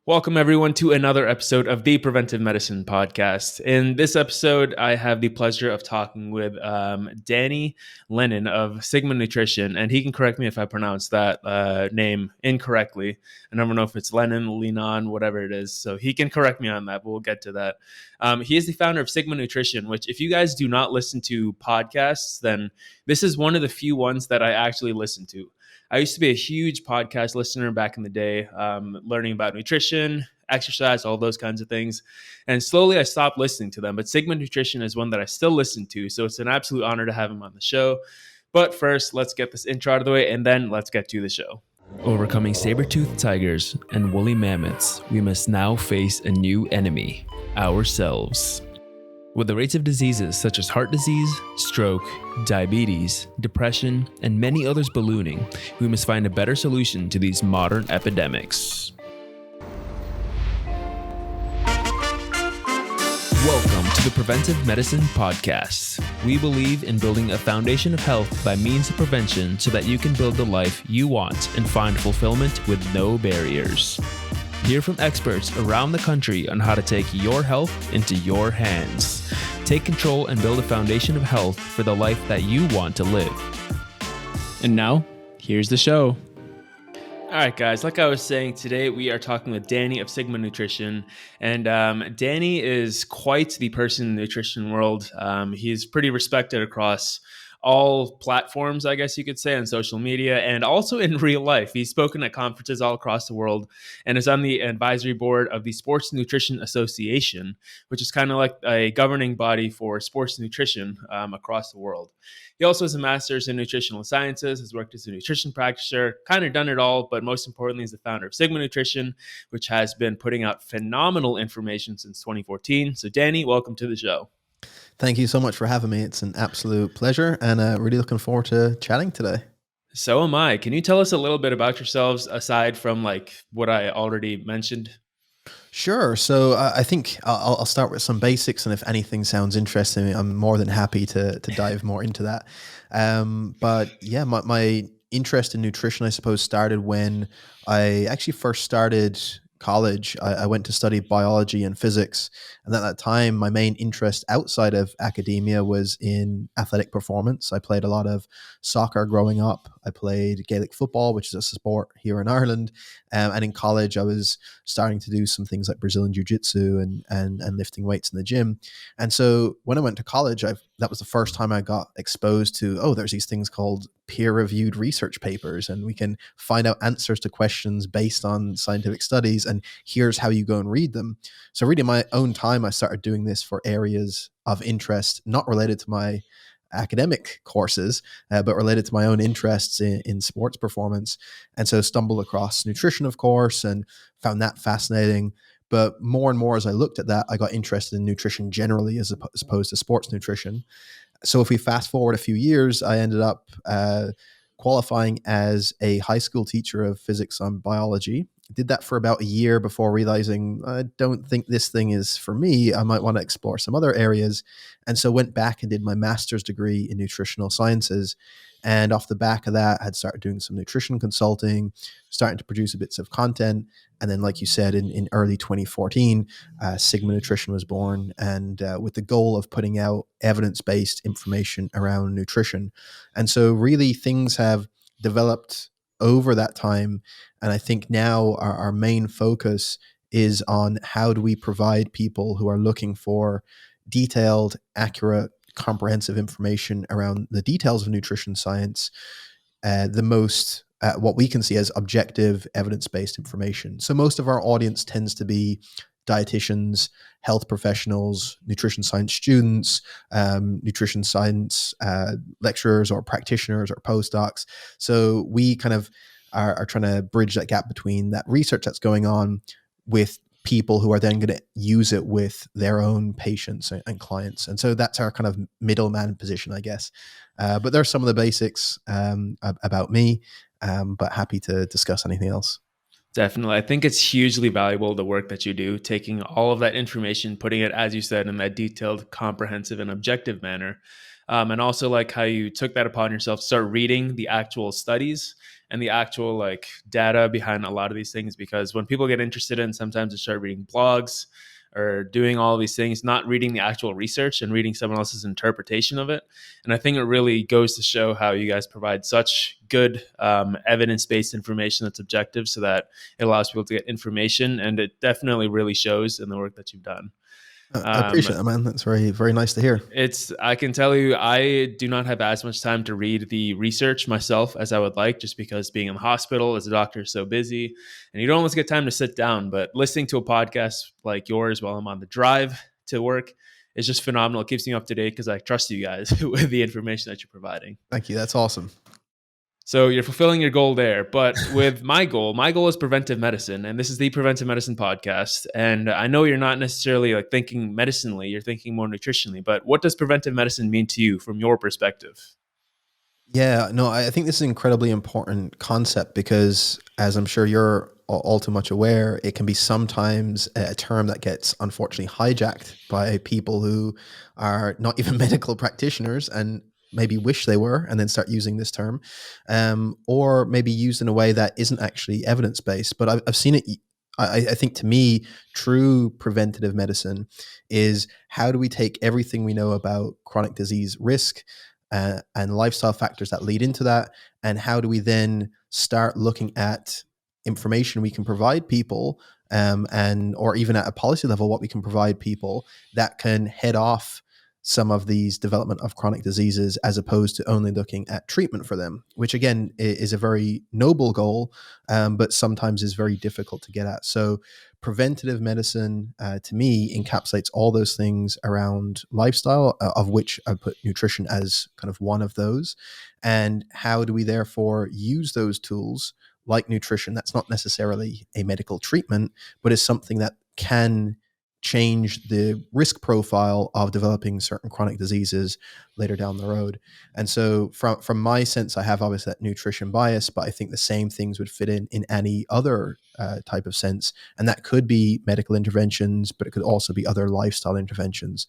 Welcome, everyone, to another episode of the Preventive Medicine Podcast. In this episode, I have the pleasure of talking with Danny Lennon of Sigma Nutrition, and he can correct me if I pronounce that name incorrectly. I never know if it's Lennon, whatever it is, so he can correct me on that, but we'll get to that. He is the founder of Sigma Nutrition, which if you guys do not listen to podcasts, then this is one of the few ones that I actually listen to. I used to be a huge podcast listener back in the day, learning about nutrition, exercise, all those kinds of things. And slowly I stopped listening to them. But Sigma Nutrition is one that I still listen to. So it's an absolute honor to have him on the show. But first, let's get this intro out of the way, and then let's get to the show. Overcoming saber-toothed tigers and woolly mammoths, we must now face a new enemy, ourselves. With the rates of diseases such as heart disease, stroke, diabetes, depression, and many others ballooning, we must find a better solution to these modern epidemics. Welcome to the Preventive Medicine Podcast. We believe in building a foundation of health by means of prevention so that you can build the life you want and find fulfillment with no barriers. Hear from experts around the country on how to take your health into your hands. Take control and build a foundation of health for the life that you want to live. And now, here's the show. All right, guys, like I was saying, today we are talking with Danny of Sigma Nutrition. And Danny is quite the person in the nutrition world. He's pretty respected across all platforms, I guess you could say, on social media and also in real life. He's spoken at conferences all across the world and is on the advisory board of the Sports Nutrition Association, which is kind of like a governing body for sports nutrition across the world. He also has a master's in nutritional sciences, has worked as a nutrition practitioner, kind of done it all, but most importantly is the founder of Sigma Nutrition, which has been putting out phenomenal information since 2014. So Danny, welcome to the show. Thank you so much for having me. It's an absolute pleasure and really looking forward to chatting today. So am I. Can you tell us a little bit about yourselves aside from like what I already mentioned? Sure. So I think I'll start with some basics, and if anything sounds interesting, I'm more than happy to dive more into that. But yeah, my interest in nutrition, I suppose, started when I actually first started college. I went to study biology and physics. And at that time, my main interest outside of academia was in athletic performance. I played a lot of soccer growing up. I played Gaelic football, which is a sport here in Ireland. And in college, I was starting to do some things like Brazilian jiu-jitsu and lifting weights in the gym. And so when I went to college, that was the first time I got exposed to, there's these things called peer-reviewed research papers, and we can find out answers to questions based on scientific studies, and here's how you go and read them. So really, in my own time, I started doing this for areas of interest, not related to my academic courses, but related to my own interests in sports performance. And so stumbled across nutrition, of course, and found that fascinating. But more and more as I looked at that, I got interested in nutrition generally as opposed to sports nutrition. So if we fast forward a few years, I ended up qualifying as a high school teacher of physics and biology. Did that for about a year before realizing I don't think this thing is for me. I might want to explore some other areas. And so went back and did my master's degree in nutritional sciences. And off the back of that, I had started doing some nutrition consulting, starting to produce bits of content. And then, like you said, in early 2014, Sigma Nutrition was born, and with the goal of putting out evidence-based information around nutrition. And so really things have developed over that time. And I think now our main focus is on how do we provide people who are looking for detailed, accurate, comprehensive information around the details of nutrition science, the most what we can see as objective evidence-based information. So most of our audience tends to be dietitians, health professionals, nutrition science students, nutrition science lecturers or practitioners or postdocs. So we kind of are trying to bridge that gap between that research that's going on with people who are then going to use it with their own patients and clients. And so that's our kind of middleman position, I guess. But there's some of the basics about me, but happy to discuss anything else. Definitely. I think it's hugely valuable, the work that you do, taking all of that information, putting it, as you said, in that detailed, comprehensive, and objective manner. And also like how you took that upon yourself to start reading the actual studies and the actual like data behind a lot of these things. Because when people get interested in, sometimes they start reading blogs or doing all of these things, not reading the actual research and reading someone else's interpretation of it. And I think it really goes to show how you guys provide such good evidence-based information that's objective, so that it allows people to get information, and it definitely really shows in the work that you've done. I appreciate it, man. That's very, very nice to hear. I can tell you, I do not have as much time to read the research myself as I would like, just because being in the hospital as a doctor is so busy and you don't always get time to sit down. But listening to a podcast like yours while I'm on the drive to work is just phenomenal. It keeps me up to date because I trust you guys with the information that you're providing. Thank you. That's awesome. So you're fulfilling your goal there. But with my goal is preventive medicine. And this is the Preventive Medicine podcast. And I know you're not necessarily like thinking medicinally, you're thinking more nutritionally. But what does preventive medicine mean to you from your perspective? Yeah, no, I think this is an incredibly important concept because, as I'm sure you're all too much aware, it can be sometimes a term that gets unfortunately hijacked by people who are not even medical practitioners and maybe wish they were, and then start using this term, or maybe used in a way that isn't actually evidence-based. But I've seen it. I think, to me, true preventative medicine is, how do we take everything we know about chronic disease risk and lifestyle factors that lead into that, and how do we then start looking at information we can provide people, and or even at a policy level, what we can provide people that can head off some of these development of chronic diseases, as opposed to only looking at treatment for them, which again is a very noble goal, but sometimes is very difficult to get at. So preventative medicine, to me, encapsulates all those things around lifestyle, of which I put nutrition as kind of one of those. And how do we therefore use those tools like nutrition, that's not necessarily a medical treatment, but is something that can change the risk profile of developing certain chronic diseases later down the road. And so from my sense, I have obviously that nutrition bias, but I think the same things would fit in any other type of sense. And that could be medical interventions, but it could also be other lifestyle interventions.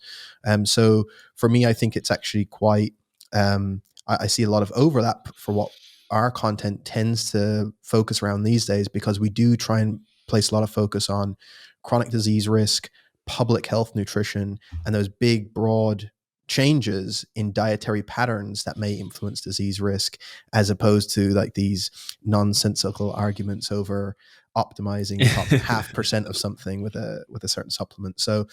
So for me, I think it's actually quite, I see a lot of overlap for what our content tends to focus around these days, because we do try and place a lot of focus on chronic disease risk, public health nutrition, and those big, broad changes in dietary patterns that may influence disease risk, as opposed to like these nonsensical arguments over optimizing the top 0.5% of something with a certain supplement. So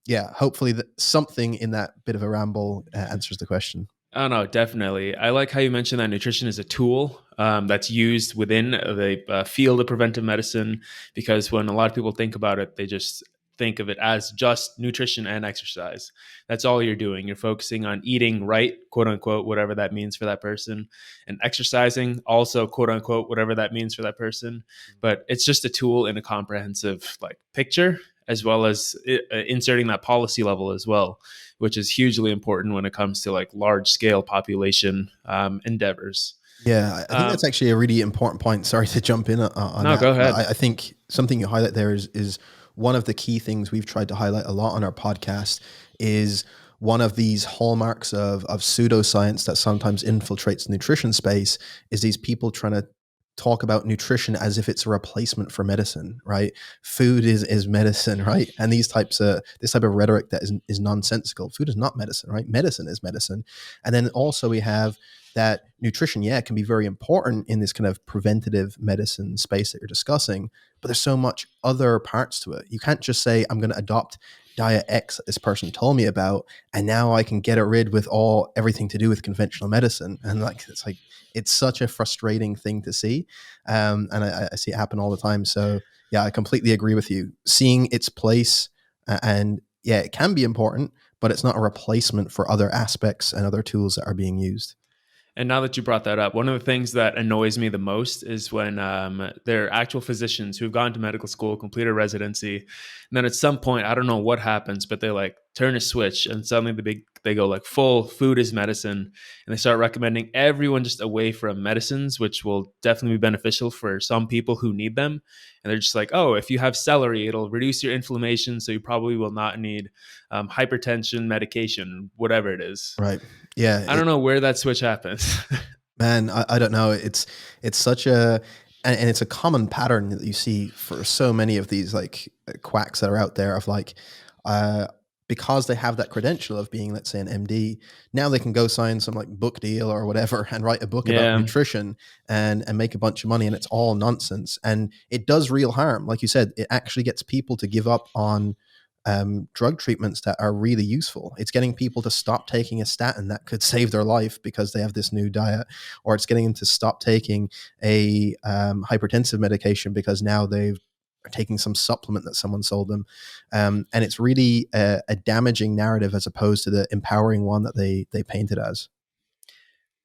yeah, hopefully that something in that bit of a ramble answers the question. Oh, no, definitely. I like how you mentioned that nutrition is a tool that's used within the field of preventive medicine, because when a lot of people think about it, they just think of it as just nutrition and exercise. That's all you're doing. You're focusing on eating right, quote unquote, whatever that means for that person, and exercising also, quote unquote, whatever that means for that person. But it's just a tool in a comprehensive like picture, as well as inserting that policy level as well, which is hugely important when it comes to like large scale population endeavors. Yeah, I think that's actually a really important point. Sorry to jump in on No, that. go ahead. I think something you highlight there is one of the key things we've tried to highlight a lot on our podcast, is one of these hallmarks of pseudoscience that sometimes infiltrates the nutrition space, is these people trying to talk about nutrition as if it's a replacement for medicine, right? Food is medicine, right? And this type of rhetoric that is nonsensical. Food is not medicine, right? Medicine is medicine. And then also we have that nutrition, yeah, can be very important in this kind of preventative medicine space that you're discussing, but there's so much other parts to it. You can't just say, I'm going to adopt diet X that this person told me about, and now I can get rid with everything to do with conventional medicine. And it's such a frustrating thing to see. And I see it happen all the time. So yeah, I completely agree with you. Seeing its place, and yeah, it can be important, but it's not a replacement for other aspects and other tools that are being used. And now that you brought that up, one of the things that annoys me the most is when there are actual physicians who've gone to medical school, completed residency, and then at some point, I don't know what happens, but they like turn a switch and suddenly they go like full food is medicine, and they start recommending everyone just away from medicines, which will definitely be beneficial for some people who need them. And they're just like, oh, if you have celery, it'll reduce your inflammation, so you probably will not need hypertension medication, whatever it is. Right. Yeah. I don't know where that switch happens. Man, I don't know. It's such a and it's a common pattern that you see for so many of these like quacks that are out there of like uh because they have that credential of being, let's say, an MD, now they can go sign some like book deal or whatever and write a book about Yeah. nutrition and make a bunch of money, and it's all nonsense. And it does real harm. Like you said, it actually gets people to give up on drug treatments that are really useful. It's getting people to stop taking a statin that could save their life because they have this new diet, or it's getting them to stop taking a hypertensive medication because now they've are taking some supplement that someone sold them. And it's really a damaging narrative as opposed to the empowering one that they paint it as.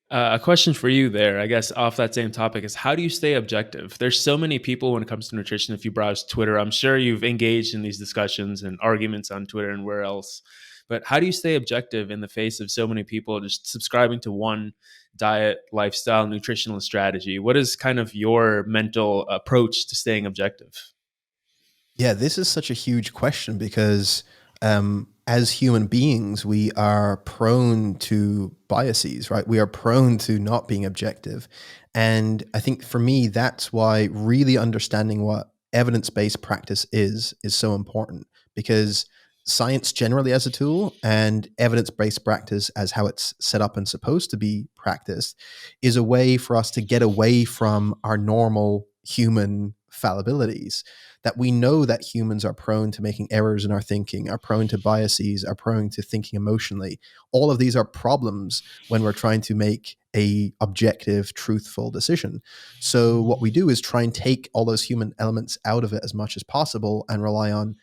A question for you there, I guess, off that same topic is how do you stay objective? There's so many people when it comes to nutrition. If you browse Twitter, I'm sure you've engaged in these discussions and arguments on Twitter and where else. But how do you stay objective in the face of so many people just subscribing to one diet, lifestyle, nutritional strategy? What is kind of your mental approach to staying objective? Yeah, this is such a huge question because as human beings, we are prone to biases, right? We are prone to not being objective. And I think for me, that's why really understanding what evidence-based practice is so important, because science generally as a tool and evidence-based practice as how it's set up and supposed to be practiced is a way for us to get away from our normal human fallibilities, that we know that humans are prone to making errors in our thinking, are prone to biases, are prone to thinking emotionally. All of these are problems when we're trying to make a objective, truthful decision. So what we do is try and take all those human elements out of it as much as possible and rely on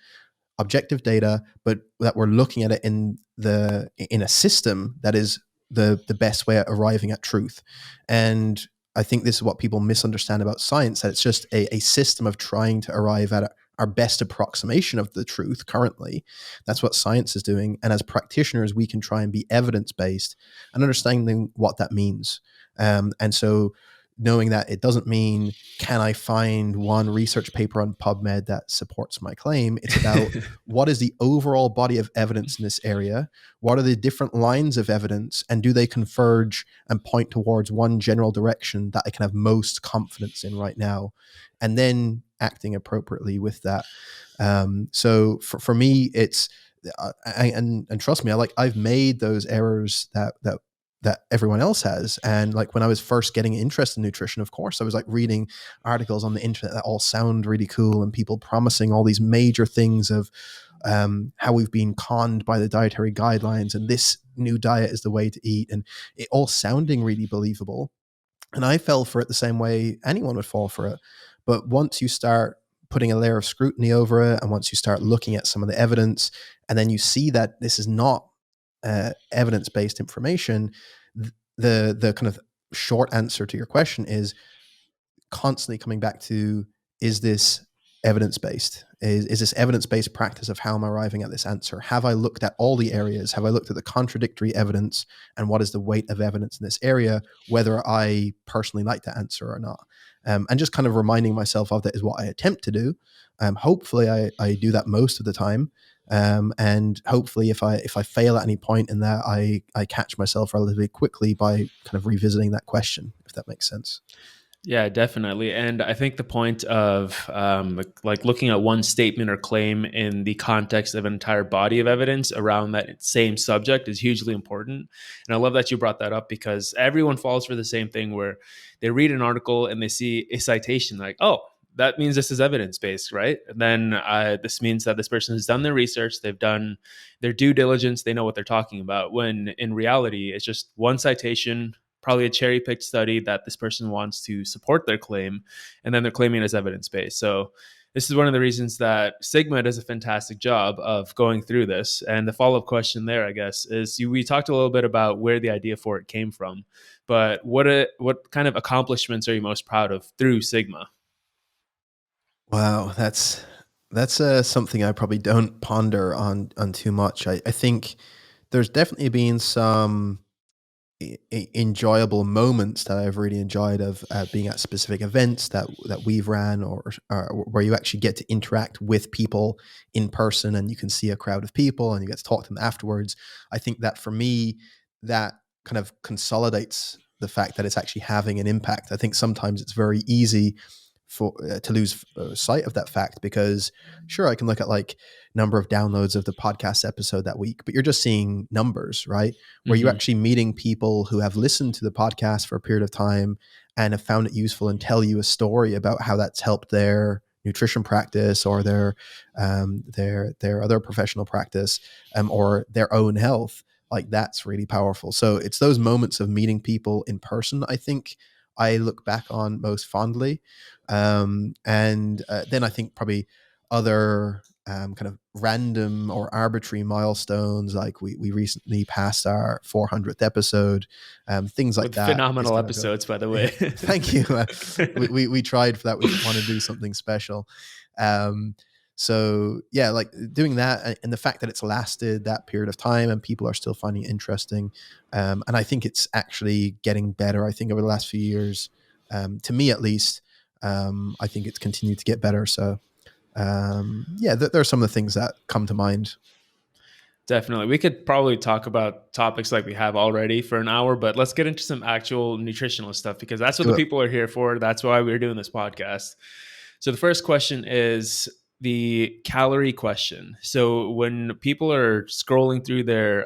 objective data, but that we're looking at it in a system that is the best way at arriving at truth. And I think this is what people misunderstand about science, that it's just a system of trying to arrive at our best approximation of the truth currently. That's what science is doing. And as practitioners, we can try and be evidence-based and understanding what that means. And so knowing that it doesn't mean, can I find one research paper on PubMed that supports my claim? It's about what is the overall body of evidence in this area? What are the different lines of evidence? And do they converge and point towards one general direction that I can have most confidence in right now? And then acting appropriately with that. So for me, it's, and trust me, I've made those errors that everyone else has. And like when I was first getting interested in nutrition, of course, I was like reading articles on the internet that all sound really cool and people promising all these major things of how we've been conned by the dietary guidelines and this new diet is the way to eat, and it all sounding really believable. And I fell for it the same way anyone would fall for it. But once you start putting a layer of scrutiny over it, and once you start looking at some of the evidence, and then you see that this is not evidence-based information, the kind of short answer to your question is constantly coming back to, is this evidence-based? Is this evidence-based practice of how I'm arriving at this answer? Have I looked at all the areas? Have I looked at the contradictory evidence and what is the weight of evidence in this area, whether I personally like that answer or not? And just kind of reminding myself of that is what I attempt to do. Hopefully I do that most of the time. And hopefully if I fail at any point in that, I catch myself relatively quickly by kind of revisiting that question, if that makes sense. Yeah, definitely. And I think the point of like looking at one statement or claim in the context of an entire body of evidence around that same subject is hugely important. And I love that you brought that up, because everyone falls for the same thing where they read an article and they see a citation like, oh, that means this is evidence-based, right? And then this means that this person has done their research, they've done their due diligence, they know what they're talking about, when in reality, it's just one citation, probably a cherry-picked study that this person wants to support their claim, and then they're claiming it as evidence-based. So this is one of the reasons that Sigma does a fantastic job of going through this. And the follow-up question there, I guess, is we talked a little bit about where the idea for it came from, but what kind of accomplishments are you most proud of through Sigma? Wow, that's That's something I probably don't ponder on too much. I think there's definitely been some enjoyable moments that I've really enjoyed of being at specific events that we've ran, or where you actually get to interact with people in person and you can see a crowd of people and you get to talk to them afterwards. I think that for me, that kind of consolidates the fact that it's actually having an impact. I think sometimes it's very easy for to lose sight of that fact, because sure, I can look at like number of downloads of the podcast episode that week, but you're just seeing numbers, right? Where you're Hmm. actually meeting people who have listened to the podcast for a period of time and have found it useful and tell you a story about how that's helped their nutrition practice, or their other professional practice, or their own health. Like, that's really powerful. So it's those moments of meeting people in person, I think, I look back on most fondly. And then I think probably other kind of random or arbitrary milestones, like we recently passed our 400th episode, things like With that is phenomenal going to go. episodes, by the way. Thank you. We tried for that. We want to do something special. Um, so yeah, like doing that, and the fact that it's lasted that period of time and people are still finding it interesting. And I think it's actually getting better. I think over the last few years, to me at least, I think it's continued to get better. So yeah, there are some of the things that come to mind. Definitely. We could probably talk about topics like we have already for an hour, but let's get into some actual nutritional stuff, because that's Let's what the do it. people are here for. That's why we're doing this podcast. So the first question is the calorie question. So when people are scrolling through their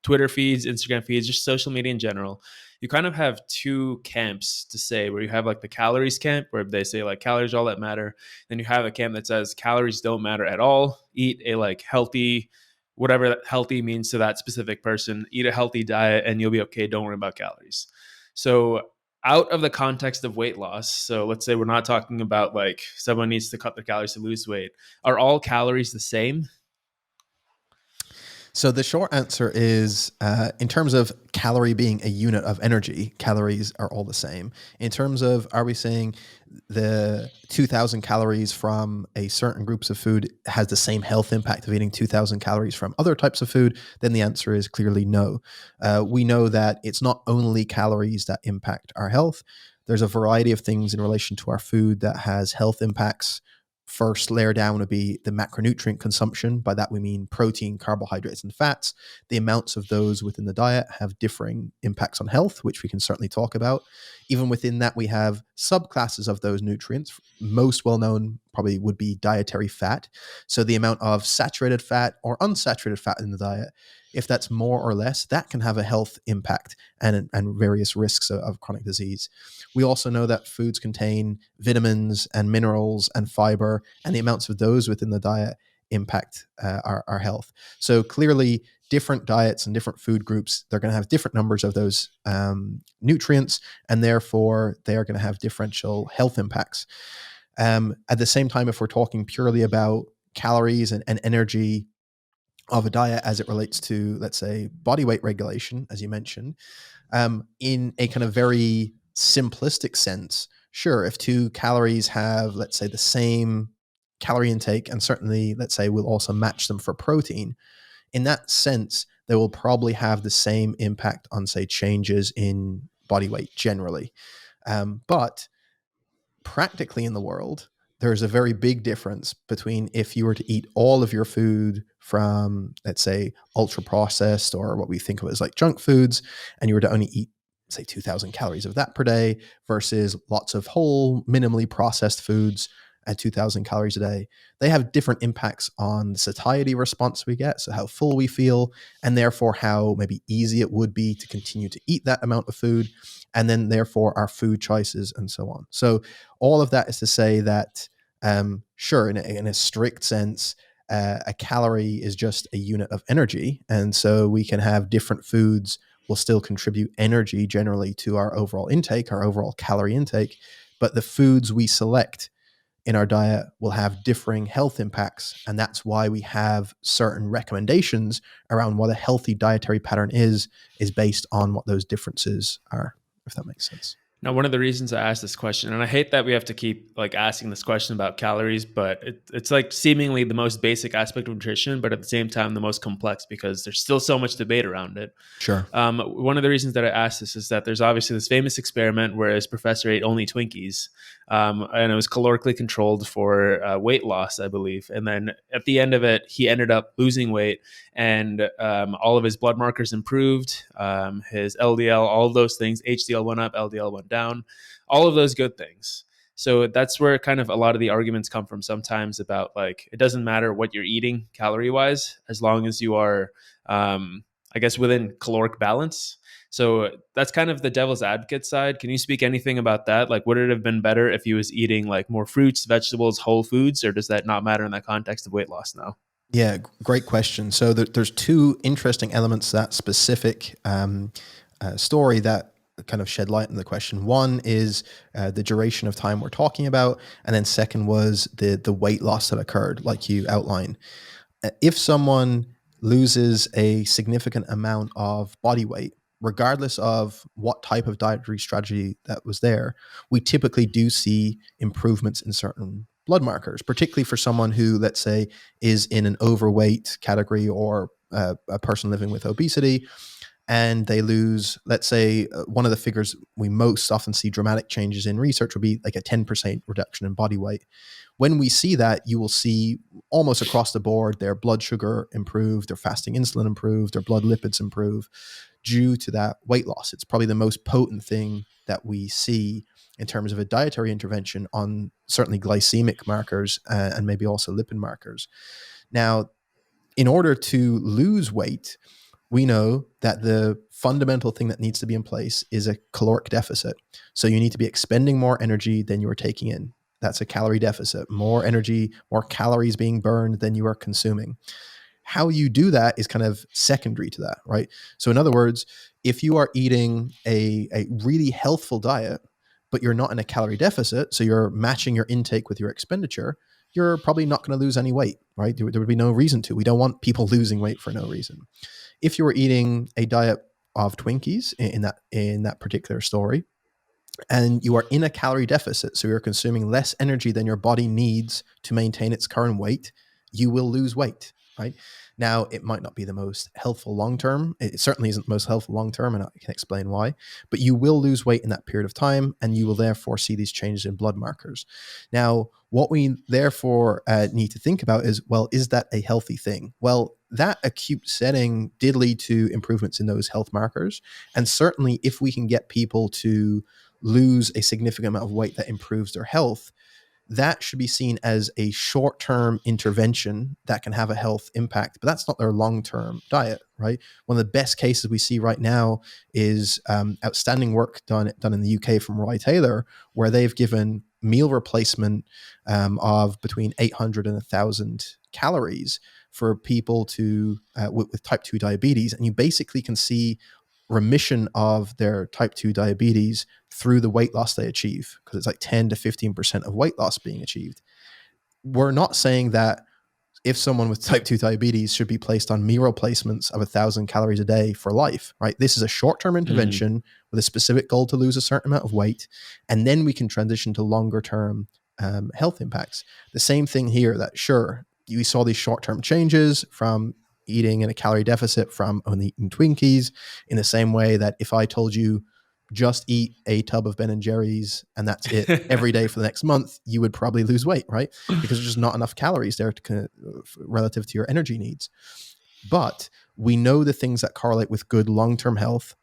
Twitter feeds, Instagram feeds, just social media in general, you kind of have two camps to say, where you have like the calories camp, where they say like calories are all that matter. Then you have a camp that says calories don't matter at all. Eat a like healthy, whatever that healthy means to that specific person, eat a healthy diet and you'll be okay. Don't worry about calories. So out of the context of weight loss, so let's say we're not talking about like someone needs to cut their calories to lose weight. Are all calories the same? So the short answer is, in terms of calorie being a unit of energy, calories are all the same. In terms of, are we saying the 2,000 calories from a certain groups of food has the same health impact of eating 2,000 calories from other types of food? Then the answer is clearly no. We know that it's not only calories that impact our health. There's a variety of things in relation to our food that has health impacts. First layer down would be the macronutrient consumption. By that, we mean protein, carbohydrates, and fats. The amounts of those within the diet have differing impacts on health, which we can certainly talk about. Even within that, we have subclasses of those nutrients. Most well known probably would be dietary fat. So the amount of saturated fat or unsaturated fat in the diet, if that's more or less, that can have a health impact and various risks of chronic disease. We also know that foods contain vitamins and minerals and fiber, and the amounts of those within the diet impact our health. So clearly, different diets and different food groups, they're going to have different numbers of those nutrients, and therefore they are going to have differential health impacts. At the same time, if we're talking purely about calories and energy of a diet as it relates to, let's say, body weight regulation, as you mentioned, in a kind of very simplistic sense, sure, if two calories have, let's say, the same calorie intake, and certainly, let's say, we'll also match them for protein, in that sense, they will probably have the same impact on, say, changes in body weight generally. But practically in the world, there's a very big difference between if you were to eat all of your food from, let's say, ultra processed or what we think of as like junk foods, and you were to only eat, say, 2,000 calories of that per day, versus lots of whole, minimally processed foods at 2,000 calories a day. They have different impacts on the satiety response we get, so how full we feel, and therefore how maybe easy it would be to continue to eat that amount of food, and then therefore our food choices and so on. So all of that is to say that, sure, in a strict sense, a calorie is just a unit of energy. And so we can have different foods will still contribute energy generally to our overall intake, our overall calorie intake. But the foods we select in our diet will have differing health impacts. And that's why we have certain recommendations around what a healthy dietary pattern is based on what those differences are, if that makes sense. Now, one of the reasons I asked this question, and I hate that we have to keep like asking this question about calories, but it's like seemingly the most basic aspect of nutrition, but at the same time the most complex because there's still so much debate around it. Sure. One of the reasons that I asked this is that there's obviously this famous experiment where his professor ate only Twinkies, and it was calorically controlled for weight loss, I believe. And then at the end of it, he ended up losing weight, and all of his blood markers improved, his LDL, all of those things. HDL went up, LDL went down, all of those good things. So that's where kind of a lot of the arguments come from sometimes about like it doesn't matter what you're eating calorie wise as long as you are I guess within caloric balance. So that's kind of the devil's advocate side. Can you speak anything about that? Like, would it have been better if he was eating like more fruits, vegetables, whole foods, or does that not matter in that context of weight loss now? Yeah, great question. So there's two interesting elements to that specific story that kind of shed light on the question. One is the duration of time we're talking about, and then second was the weight loss that occurred, like you outlined. If someone loses a significant amount of body weight, regardless of what type of dietary strategy that was there, we typically do see improvements in certain blood markers, particularly for someone who, let's say, is in an overweight category or a person living with obesity, and they lose, let's say, one of the figures we most often see dramatic changes in research would be like a 10% reduction in body weight. When we see that, you will see almost across the board their blood sugar improve, their fasting insulin improve, their blood lipids improve due to that weight loss. It's probably the most potent thing that we see in terms of a dietary intervention on certainly glycemic markers and maybe also lipid markers. Now, in order to lose weight, we know that the fundamental thing that needs to be in place is a caloric deficit. So you need to be expending more energy than you are taking in. That's a calorie deficit. More energy, more calories being burned than you are consuming. How you do that is kind of secondary to that, right? So in other words, if you are eating a really healthful diet, but you're not in a calorie deficit, so you're matching your intake with your expenditure, you're probably not going to lose any weight, right? There would be no reason to. We don't want people losing weight for no reason. If you were eating a diet of Twinkies in that particular story, and you are in a calorie deficit, so you're consuming less energy than your body needs to maintain its current weight, you will lose weight, right? Now, it might not be the most healthful long term. It certainly isn't the most healthful long term, and I can explain why. But you will lose weight in that period of time, and you will therefore see these changes in blood markers. Now, what we therefore need to think about is, well, is that a healthy thing? Well, that acute setting did lead to improvements in those health markers. And certainly, if we can get people to lose a significant amount of weight that improves their health, that should be seen as a short-term intervention that can have a health impact, but that's not their long-term diet, right? One of the best cases we see right now is outstanding work done in the UK from Roy Taylor, where they've given meal replacement of between 800 and 1,000 calories for people with type 2 diabetes, and you basically can see remission of their type 2 diabetes through the weight loss they achieve, because it's like 10 to 15% of weight loss being achieved. We're not saying that if someone with type 2 diabetes should be placed on meal replacements of 1,000 calories a day for life, right? This is a short-term intervention with a specific goal to lose a certain amount of weight, and then we can transition to longer-term health impacts. The same thing here, that sure, you saw these short-term changes from eating in a calorie deficit from only eating Twinkies, in the same way that if I told you just eat a tub of Ben and Jerry's and that's it every day for the next month, you would probably lose weight, right? Because there's just not enough calories there relative to your energy needs. But we know the things that correlate with good long-term health,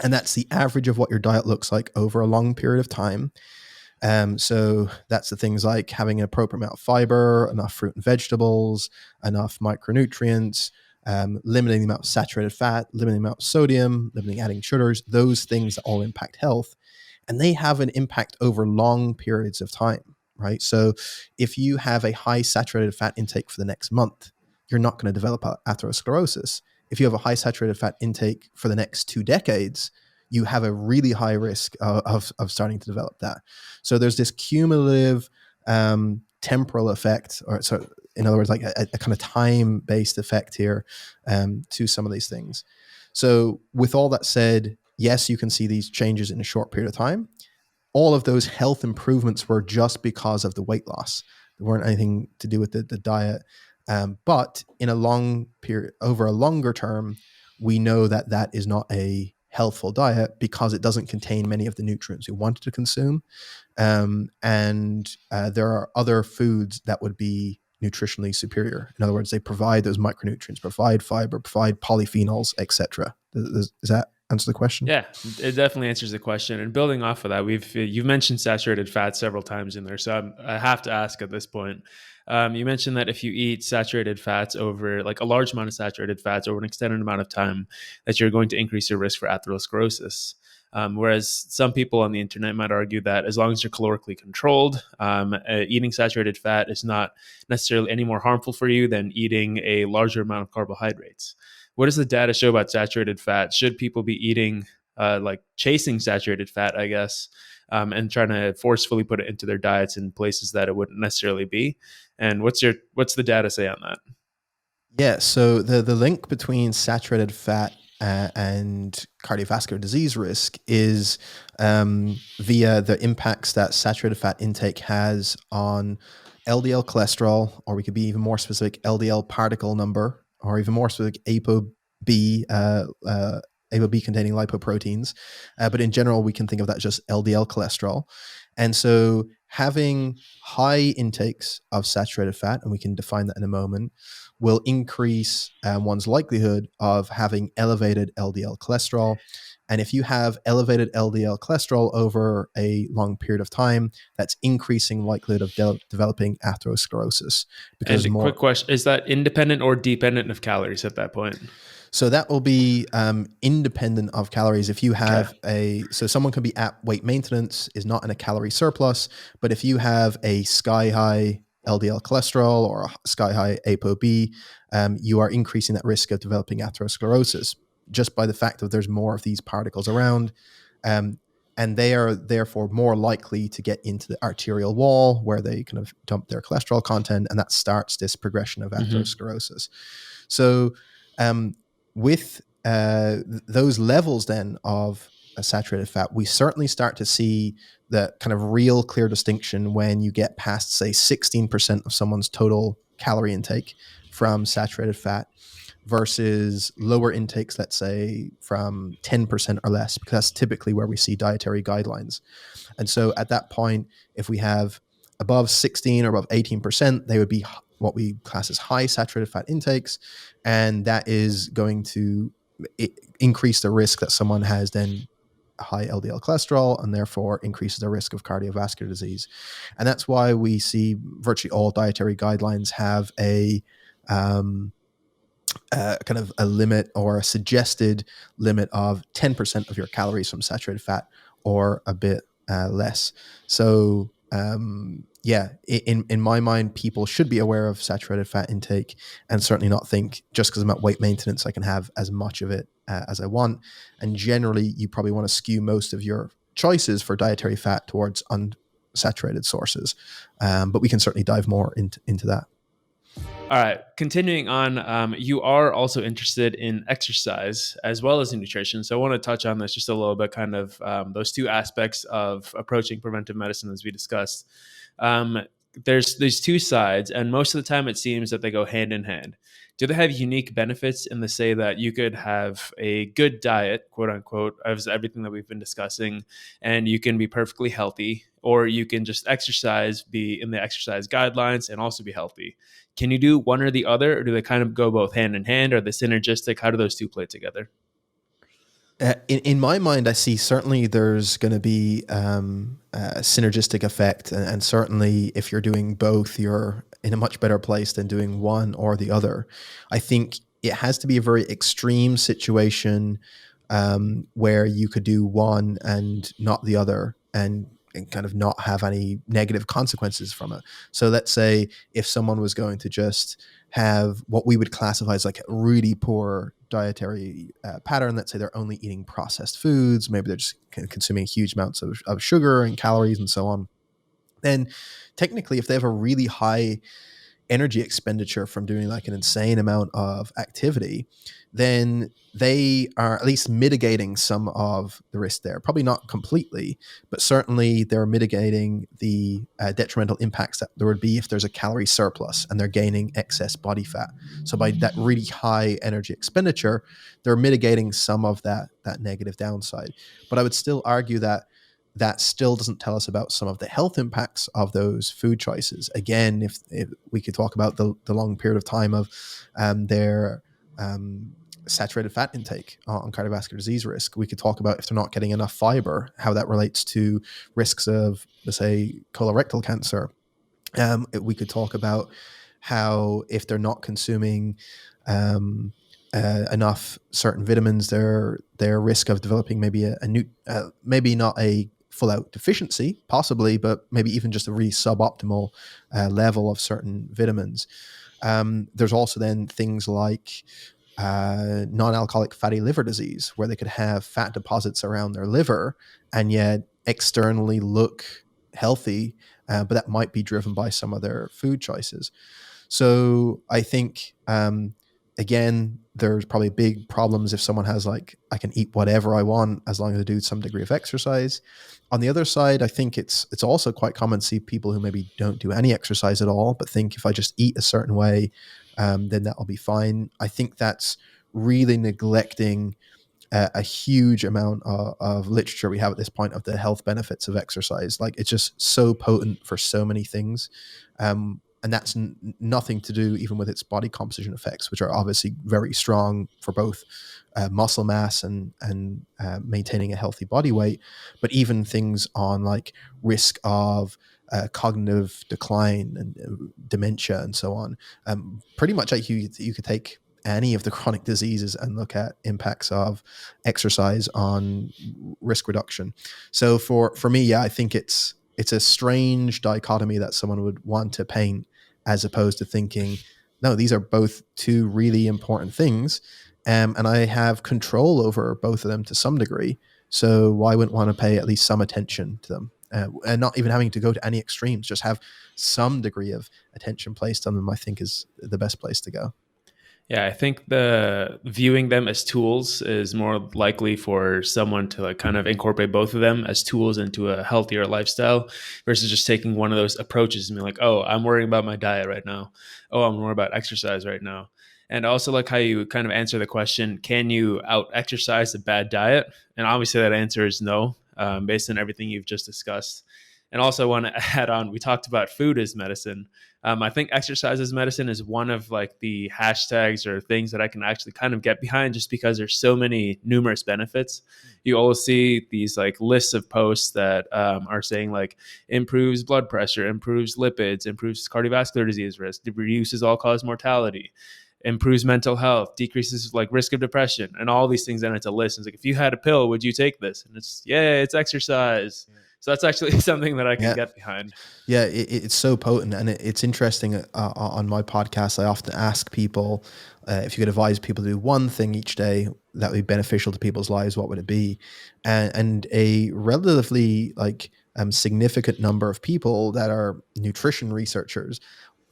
and that's the average of what your diet looks like over a long period of time. So that's the things like having an appropriate amount of fiber, enough fruit and vegetables, enough micronutrients, limiting the amount of saturated fat, limiting the amount of sodium, limiting adding sugars, those things that all impact health. And they have an impact over long periods of time, right? So if you have a high saturated fat intake for the next month, you're not going to develop atherosclerosis. If you have a high saturated fat intake for the next 2 decades, you have a really high risk of starting to develop that. So there's this cumulative temporal effect, or so in other words, like a kind of time-based effect here to some of these things. So with all that said, yes, you can see these changes in a short period of time. All of those health improvements were just because of the weight loss. They weren't anything to do with the diet. But in a long period, over a longer term, we know that that is not a healthful diet because it doesn't contain many of the nutrients we wanted to consume. And there are other foods that would be nutritionally superior. In other words, they provide those micronutrients, provide fiber, provide polyphenols, etc. Does that answer the question? Yeah, it definitely answers the question. And building off of that, you've mentioned saturated fat several times in there, so I have to ask at this point. You mentioned that if you eat saturated fats over like a large amount of saturated fats over an extended amount of time, that you're going to increase your risk for atherosclerosis. Whereas some people on the internet might argue that as long as you're calorically controlled, eating saturated fat is not necessarily any more harmful for you than eating a larger amount of carbohydrates. What does the data show about saturated fat? Should people be eating, like chasing saturated fat, I guess, and trying to forcefully put it into their diets in places that it wouldn't necessarily be? And what's the data say on that? Yeah, so the link between saturated fat and cardiovascular disease risk is via the impacts that saturated fat intake has on LDL cholesterol, or we could be even more specific, LDL particle number, or even more specific, ApoB, ApoB containing lipoproteins. But in general, we can think of that as just LDL cholesterol. And so having high intakes of saturated fat, and we can define that in a moment, will increase one's likelihood of having elevated LDL cholesterol. And if you have elevated LDL cholesterol over a long period of time, that's increasing likelihood of developing atherosclerosis. Because And a more, quick question, is that independent or dependent of calories at that point? so that will be independent of calories. If you Okay. have so someone can be at weight maintenance, is not in a calorie surplus, but if you have a sky high LDL cholesterol or a sky high ApoB, you are increasing that risk of developing atherosclerosis just by the fact that there's more of these particles around. Um, and they are therefore more likely to get into the arterial wall where they kind of dump their cholesterol content, and that starts this progression of Mm-hmm. atherosclerosis. So, um, with those levels then of saturated fat, we certainly start to see the kind of real clear distinction when you get past, say, 16% of someone's total calorie intake from saturated fat versus lower intakes, let's say from 10% or less, because that's typically where we see dietary guidelines. And so at that point, if we have above 16 or above 18%, they would be what we class as high saturated fat intakes. And that is going to increase the risk that someone has then high LDL cholesterol and therefore increases the risk of cardiovascular disease. And that's why we see virtually all dietary guidelines have a kind of a limit or a suggested limit of 10% of your calories from saturated fat or a bit less. So yeah, in my mind, people should be aware of saturated fat intake and certainly not think just because I'm at weight maintenance, I can have as much of it as I want. And generally, you probably want to skew most of your choices for dietary fat towards unsaturated sources. But we can certainly dive more into that. All right, continuing on, you are also interested in exercise as well as in nutrition. So I want to touch on this just a little bit, kind of those two aspects of approaching preventive medicine as we discussed. Um, there's these two sides, and most of the time it seems that they go hand in hand. Do they have unique benefits in the say that you could have a good diet, quote unquote, of everything that we've been discussing, and you can be perfectly healthy, or you can just exercise, be in the exercise guidelines, and also be healthy? Can you do one or the other, or do they kind of go both hand in hand? Are they synergistic? How do those two play together? In my mind, I see certainly there's going to be a synergistic effect. And certainly if you're doing both, you're in a much better place than doing one or the other. I think it has to be a very extreme situation where you could do one and not the other and kind of not have any negative consequences from it. So let's say if someone was going to just have what we would classify as like a really poor dietary pattern. Let's say they're only eating processed foods. Maybe they're just consuming huge amounts of sugar and calories and so on. Then technically, if they have a really high energy expenditure from doing like an insane amount of activity, then they are at least mitigating some of the risk there. Probably not completely, but certainly they're mitigating the detrimental impacts that there would be if there's a calorie surplus and they're gaining excess body fat. So by that really high energy expenditure, they're mitigating some of that negative downside. But I would still argue that that still doesn't tell us about some of the health impacts of those food choices. Again, if we could talk about the long period of time of their saturated fat intake on cardiovascular disease risk. We could talk about if they're not getting enough fiber, how that relates to risks of, let's say, colorectal cancer. We could talk about how if they're not consuming enough certain vitamins, their risk of developing maybe maybe not a full out deficiency, possibly, but maybe even just a really suboptimal level of certain vitamins. There's also then things like non-alcoholic fatty liver disease, where they could have fat deposits around their liver and yet externally look healthy, but that might be driven by some of their food choices. So I think, again, there's probably big problems if someone has like, I can eat whatever I want as long as I do some degree of exercise. On the other side, I think it's also quite common to see people who maybe don't do any exercise at all, but think if I just eat a certain way, then that'll be fine. I think that's really neglecting a huge amount of literature we have at this point of the health benefits of exercise. Like, it's just so potent for so many things. And that's nothing to do even with its body composition effects, which are obviously very strong for both muscle mass and maintaining a healthy body weight, but even things on like risk of cognitive decline and dementia and so on. Pretty much like you could take any of the chronic diseases and look at impacts of exercise on risk reduction. So for me, yeah, I think it's a strange dichotomy that someone would want to paint, as opposed to thinking, no, these are both two really important things, and I have control over both of them to some degree. So why wouldn't want to pay at least some attention to them? And not even having to go to any extremes, just have some degree of attention placed on them, I think is the best place to go. Yeah, I think the viewing them as tools is more likely for someone to like kind of incorporate both of them as tools into a healthier lifestyle versus just taking one of those approaches and being like, oh, I'm worrying about my diet right now. Oh, I'm worried about exercise right now. And also like how you kind of answer the question, can you out exercise a bad diet? And obviously that answer is no, based on everything you've just discussed. And also I want to add on, we talked about food as medicine. I think exercise as medicine is one of like the hashtags or things that I can actually kind of get behind, just because there's so many numerous benefits. You always see these like lists of posts that are saying like improves blood pressure, improves lipids, improves cardiovascular disease risk, reduces all-cause mortality, improves mental health, decreases like risk of depression, and all these things. And it's a list. It's like, if you had a pill, would you take this? And it's, yeah, it's exercise. Yeah. So that's actually something that I can get behind. Yeah, it's so potent. And it's interesting. On my podcast, I often ask people, if you could advise people to do one thing each day that would be beneficial to people's lives, what would it be? And a relatively like significant number of people that are nutrition researchers,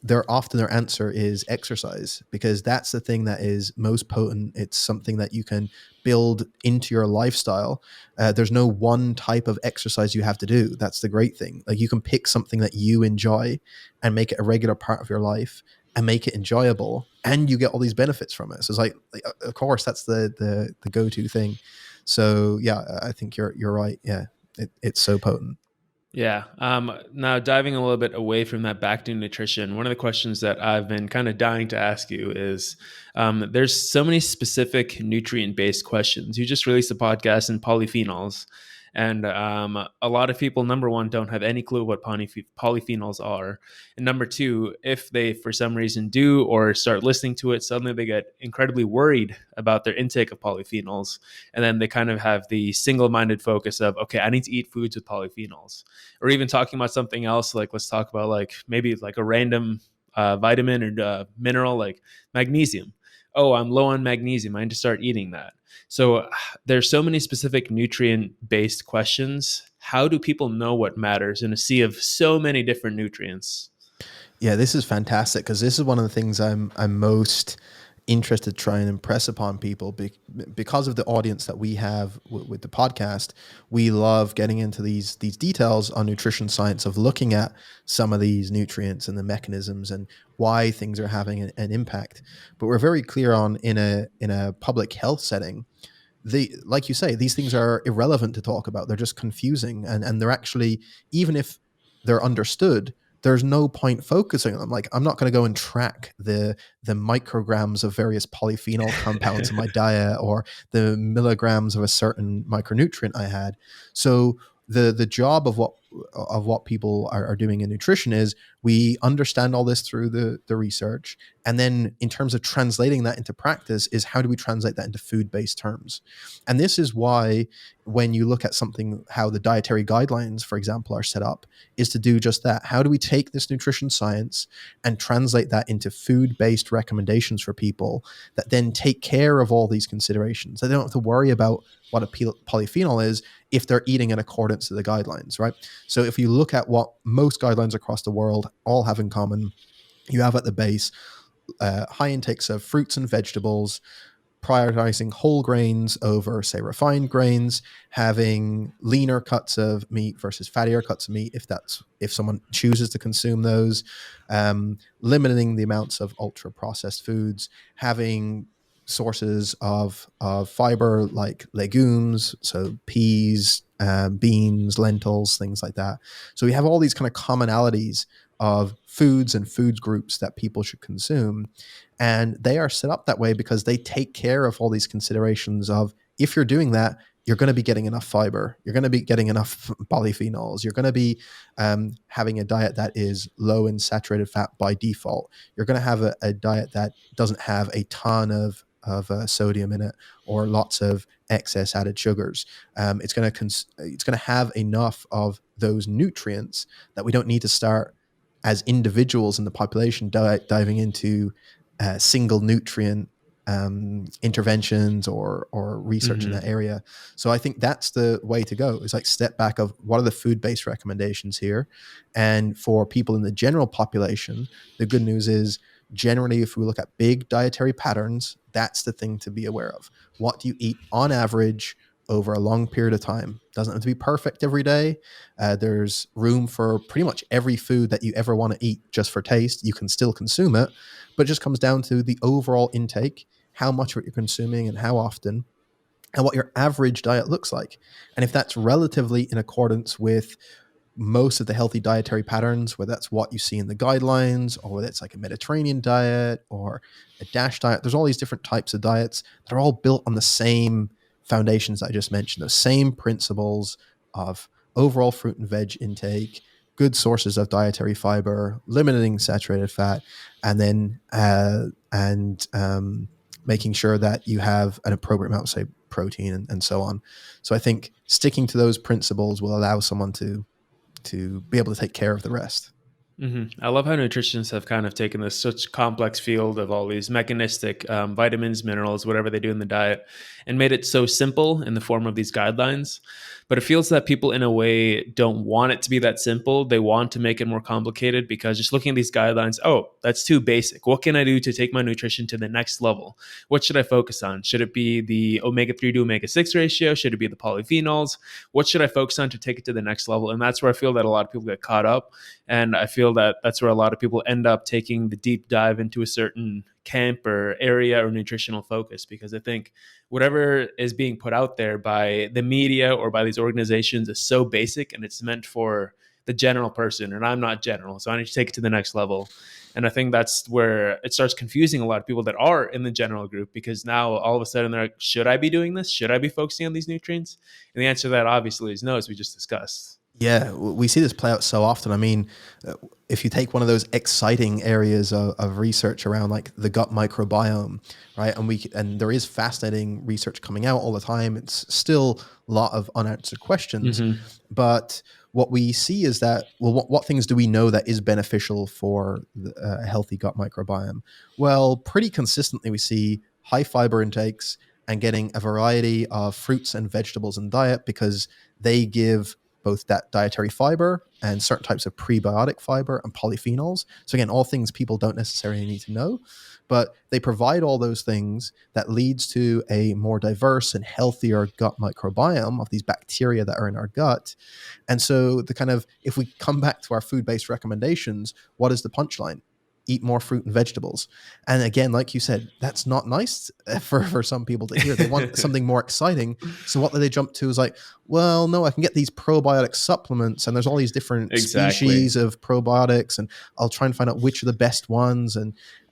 their answer is exercise, because that's the thing that is most potent. It's something that you can build into your lifestyle. There's no one type of exercise you have to do. That's the great thing. Like, you can pick something that you enjoy and make it a regular part of your life and make it enjoyable, and you get all these benefits from it. So it's like of course, that's the go-to thing. So yeah, I think you're right. Yeah, it's so potent. Yeah. Now diving a little bit away from that back to nutrition, one of the questions that I've been kind of dying to ask you is, there's so many specific nutrient-based questions. You just released a podcast on polyphenols. And a lot of people, number one, don't have any clue what polyphenols are. And number two, if they, for some reason, do or start listening to it, suddenly they get incredibly worried about their intake of polyphenols. And then they kind of have the single-minded focus of, okay, I need to eat foods with polyphenols. Or even talking about something else, like let's talk about like maybe like a random vitamin or mineral like magnesium. Oh, I'm low on magnesium. I need to start eating that. So there's so many specific nutrient-based questions. How do people know what matters in a sea of so many different nutrients? Yeah, this is fantastic because this is one of the things I'm most interested to try and impress upon people because of the audience that we have with the podcast. We love getting into these details on nutrition science of looking at some of these nutrients and the mechanisms and why things are having an impact. But we're very clear on in a public health setting, like you say, these things are irrelevant to talk about. They're just confusing, and they're actually, even if they're understood, there's no point focusing on them. Like, I'm not going to go and track the micrograms of various polyphenol compounds in my diet or the milligrams of a certain micronutrient I had. So the job of what people are doing in nutrition is we understand all this through the research, and then in terms of translating that into practice is how do we translate that into food-based terms. And this is why when you look at something, how the dietary guidelines, for example, are set up, is to do just that. How do we take this nutrition science and translate that into food-based recommendations for people that then take care of all these considerations? They don't have to worry about what a polyphenol is if they're eating in accordance to the guidelines, right? So if you look at what most guidelines across the world all have in common, you have at the base high intakes of fruits and vegetables, prioritizing whole grains over, say, refined grains, having leaner cuts of meat versus fattier cuts of meat, if someone chooses to consume those, limiting the amounts of ultra processed foods, having sources of fiber like legumes, so peas, beans, lentils, things like that. So we have all these kind of commonalities of foods and foods groups that people should consume. And they are set up that way because they take care of all these considerations of, if you're doing that, you're going to be getting enough fiber, you're going to be getting enough polyphenols, you're going to be having a diet that is low in saturated fat by default, you're going to have a diet that doesn't have a ton of sodium in it or lots of excess added sugars. It's going to have enough of those nutrients that we don't need to start as individuals in the population diving into single nutrient interventions or research in that area. So I think that's the way to go, is like step back of what are the food-based recommendations here. And for people in the general population, the good news is generally, if we look at big dietary patterns, that's the thing to be aware of. What do you eat on average over a long period of time? Doesn't have to be perfect every day. There's room for pretty much every food that you ever want to eat just for taste. You can still consume it, but it just comes down to the overall intake, how much of it you're consuming and how often, and what your average diet looks like. And if that's relatively in accordance with most of the healthy dietary patterns, whether that's what you see in the guidelines or whether it's like a Mediterranean diet or a DASH diet, there's all these different types of diets that are all built on the same foundations I just mentioned, those same principles of overall fruit and veg intake, good sources of dietary fiber, limiting saturated fat, and then making sure that you have an appropriate amount of, say, protein and so on. So I think sticking to those principles will allow someone to be able to take care of the rest. I love how nutritionists have kind of taken this such complex field of all these mechanistic vitamins, minerals, whatever they do in the diet, and made it so simple in the form of these guidelines. But it feels that people, in a way, don't want it to be that simple. They want to make it more complicated because just looking at these guidelines, oh, that's too basic. What can I do to take my nutrition to the next level? What should I focus on? Should it be the omega-3 to omega-6 ratio? Should it be the polyphenols? What should I focus on to take it to the next level? And that's where I feel that a lot of people get caught up. And I feel that that's where a lot of people end up taking the deep dive into a certain camp or area or nutritional focus, because I think whatever is being put out there by the media or by these organizations is so basic and it's meant for the general person. And I'm not general, so I need to take it to the next level. And I think that's where it starts confusing a lot of people that are in the general group, because now all of a sudden they're like, should I be doing this? Should I be focusing on these nutrients? And the answer to that obviously is no, as we just discussed. Yeah, we see this play out so often. I mean, if you take one of those exciting areas of research around like the gut microbiome, right? And there is fascinating research coming out all the time. It's still a lot of unanswered questions, but what we see is that, well, what things do we know that is beneficial for a healthy gut microbiome? Well, pretty consistently we see high fiber intakes and getting a variety of fruits and vegetables in diet, because they give both that dietary fiber and certain types of prebiotic fiber and polyphenols. So again, all things people don't necessarily need to know, but they provide all those things that leads to a more diverse and healthier gut microbiome of these bacteria that are in our gut. And so the kind of, if we come back to our food-based recommendations, what is the punchline? Eat more fruit and vegetables. And again, like you said, that's not nice for some people to hear. They want something more exciting. So what do they jump to is like, well, no, I can get these probiotic supplements and there's all these different Exactly. species of probiotics and I'll try and find out which are the best ones.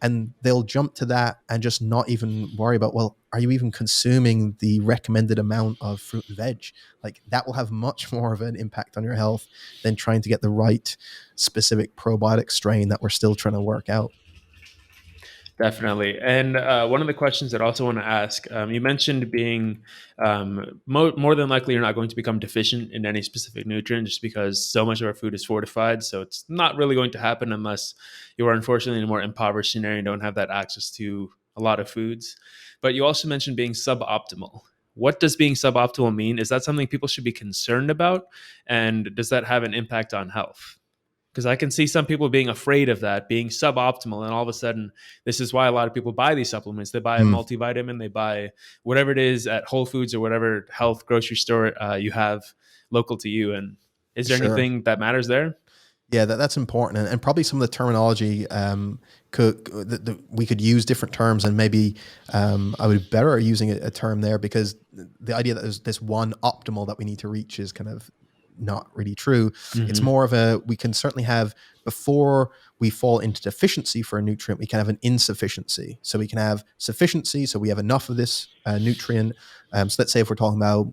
And they'll jump to that and just not even worry about, well, are you even consuming the recommended amount of fruit and veg? Like that will have much more of an impact on your health than trying to get the right specific probiotic strain that we're still trying to work out. Definitely. And one of the questions that I also want to ask, you mentioned being more than likely you're not going to become deficient in any specific nutrient just because so much of our food is fortified. So it's not really going to happen unless you are unfortunately in a more impoverished scenario and don't have that access to a lot of foods. But you also mentioned being suboptimal. What does being suboptimal mean? Is that something people should be concerned about? And does that have an impact on health? Because I can see some people being afraid of that, being suboptimal. And all of a sudden, this is why a lot of people buy these supplements. They buy a Mm, multivitamin, they buy whatever it is at Whole Foods or whatever health grocery store you have local to you. And is there sure. anything that matters there? Yeah, that's important, and probably some of the terminology we could use different terms, and maybe I would be better at using a term there because the idea that there's this one optimal that we need to reach is kind of not really true. It's Hmm. more of a, we can certainly have, before we fall into deficiency for a nutrient, we can have an insufficiency. So we can have sufficiency, so we have enough of this nutrient. So let's say if we're talking about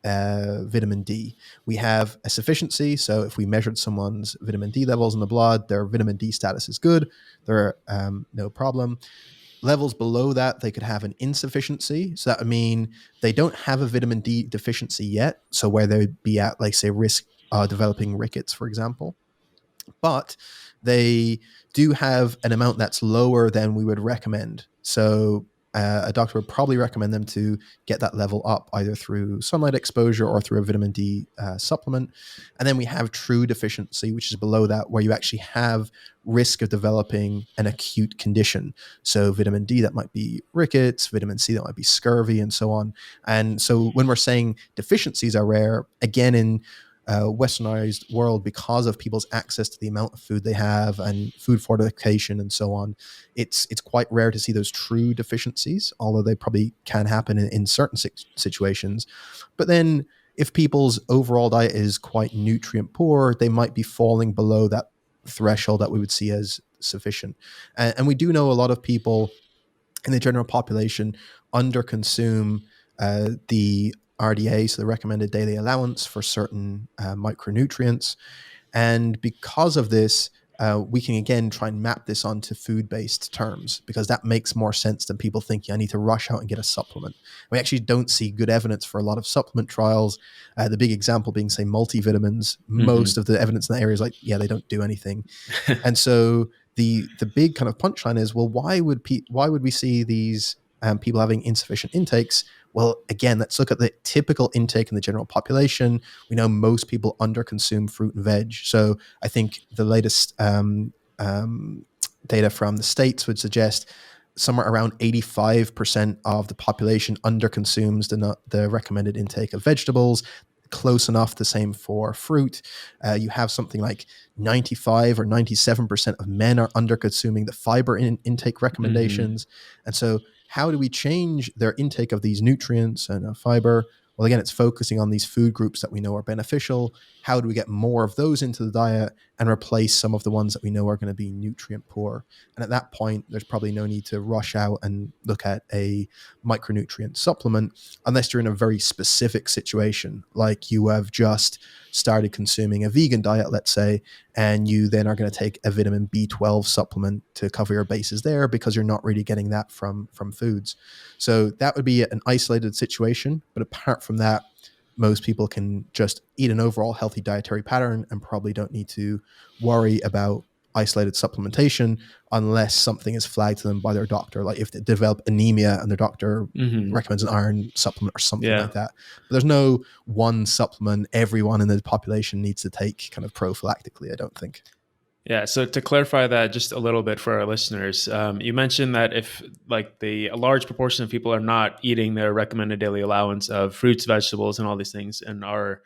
vitamin D, we have a sufficiency. So if we measured someone's vitamin D levels in the blood, their vitamin D status is good, they're no problem. Levels below that, they could have an insufficiency. So that would mean they don't have a vitamin D deficiency yet. So where they'd be at, like, say, risk developing rickets, for example. But they do have an amount that's lower than we would recommend. So a doctor would probably recommend them to get that level up either through sunlight exposure or through a vitamin D supplement. And then we have true deficiency, which is below that, where you actually have risk of developing an acute condition. So vitamin D, that might be rickets, vitamin C, that might be scurvy, and so on. And so when we're saying deficiencies are rare, again, in westernized world, because of people's access to the amount of food they have and food fortification and so on, it's quite rare to see those true deficiencies, although they probably can happen in certain situations. But then if people's overall diet is quite nutrient poor, they might be falling below that threshold that we would see as sufficient. And we do know a lot of people in the general population underconsume the RDA, so the recommended daily allowance for certain micronutrients. And because of this, we can again try and map this onto food-based terms because that makes more sense than people thinking I need to rush out and get a supplement. We actually don't see good evidence for a lot of supplement trials. The big example being, say, multivitamins. Most Hmm. of the evidence in that area is like, yeah, they don't do anything. And so the big kind of punchline is, well, why would we see these people having insufficient intakes? Well, again, let's look at the typical intake in the general population. We know most people underconsume fruit and veg. So I think the latest data from the States would suggest somewhere around 85% of the population underconsumes the recommended intake of vegetables. Close enough, the same for fruit. You have something like 95 or 97% of men are underconsuming the fiber intake Hmm. recommendations. And so how do we change their intake of these nutrients and fiber? Well, again, it's focusing on these food groups that we know are beneficial. How do we get more of those into the diet and replace some of the ones that we know are going to be nutrient poor? And at that point, there's probably no need to rush out and look at a micronutrient supplement unless you're in a very specific situation, like you have just started consuming a vegan diet, let's say, and you then are going to take a vitamin B12 supplement to cover your bases there because you're not really getting that from foods. So that would be an isolated situation. But apart from that, most people can just eat an overall healthy dietary pattern and probably don't need to worry about isolated supplementation unless something is flagged to them by their doctor, like if they develop anemia and their doctor recommends an iron supplement or something like that. But there's no one supplement everyone in the population needs to take kind of prophylactically, I don't think. Yeah. So to clarify that just a little bit for our listeners, you mentioned that if like a large proportion of people are not eating their recommended daily allowance of fruits, vegetables, and all these things, and are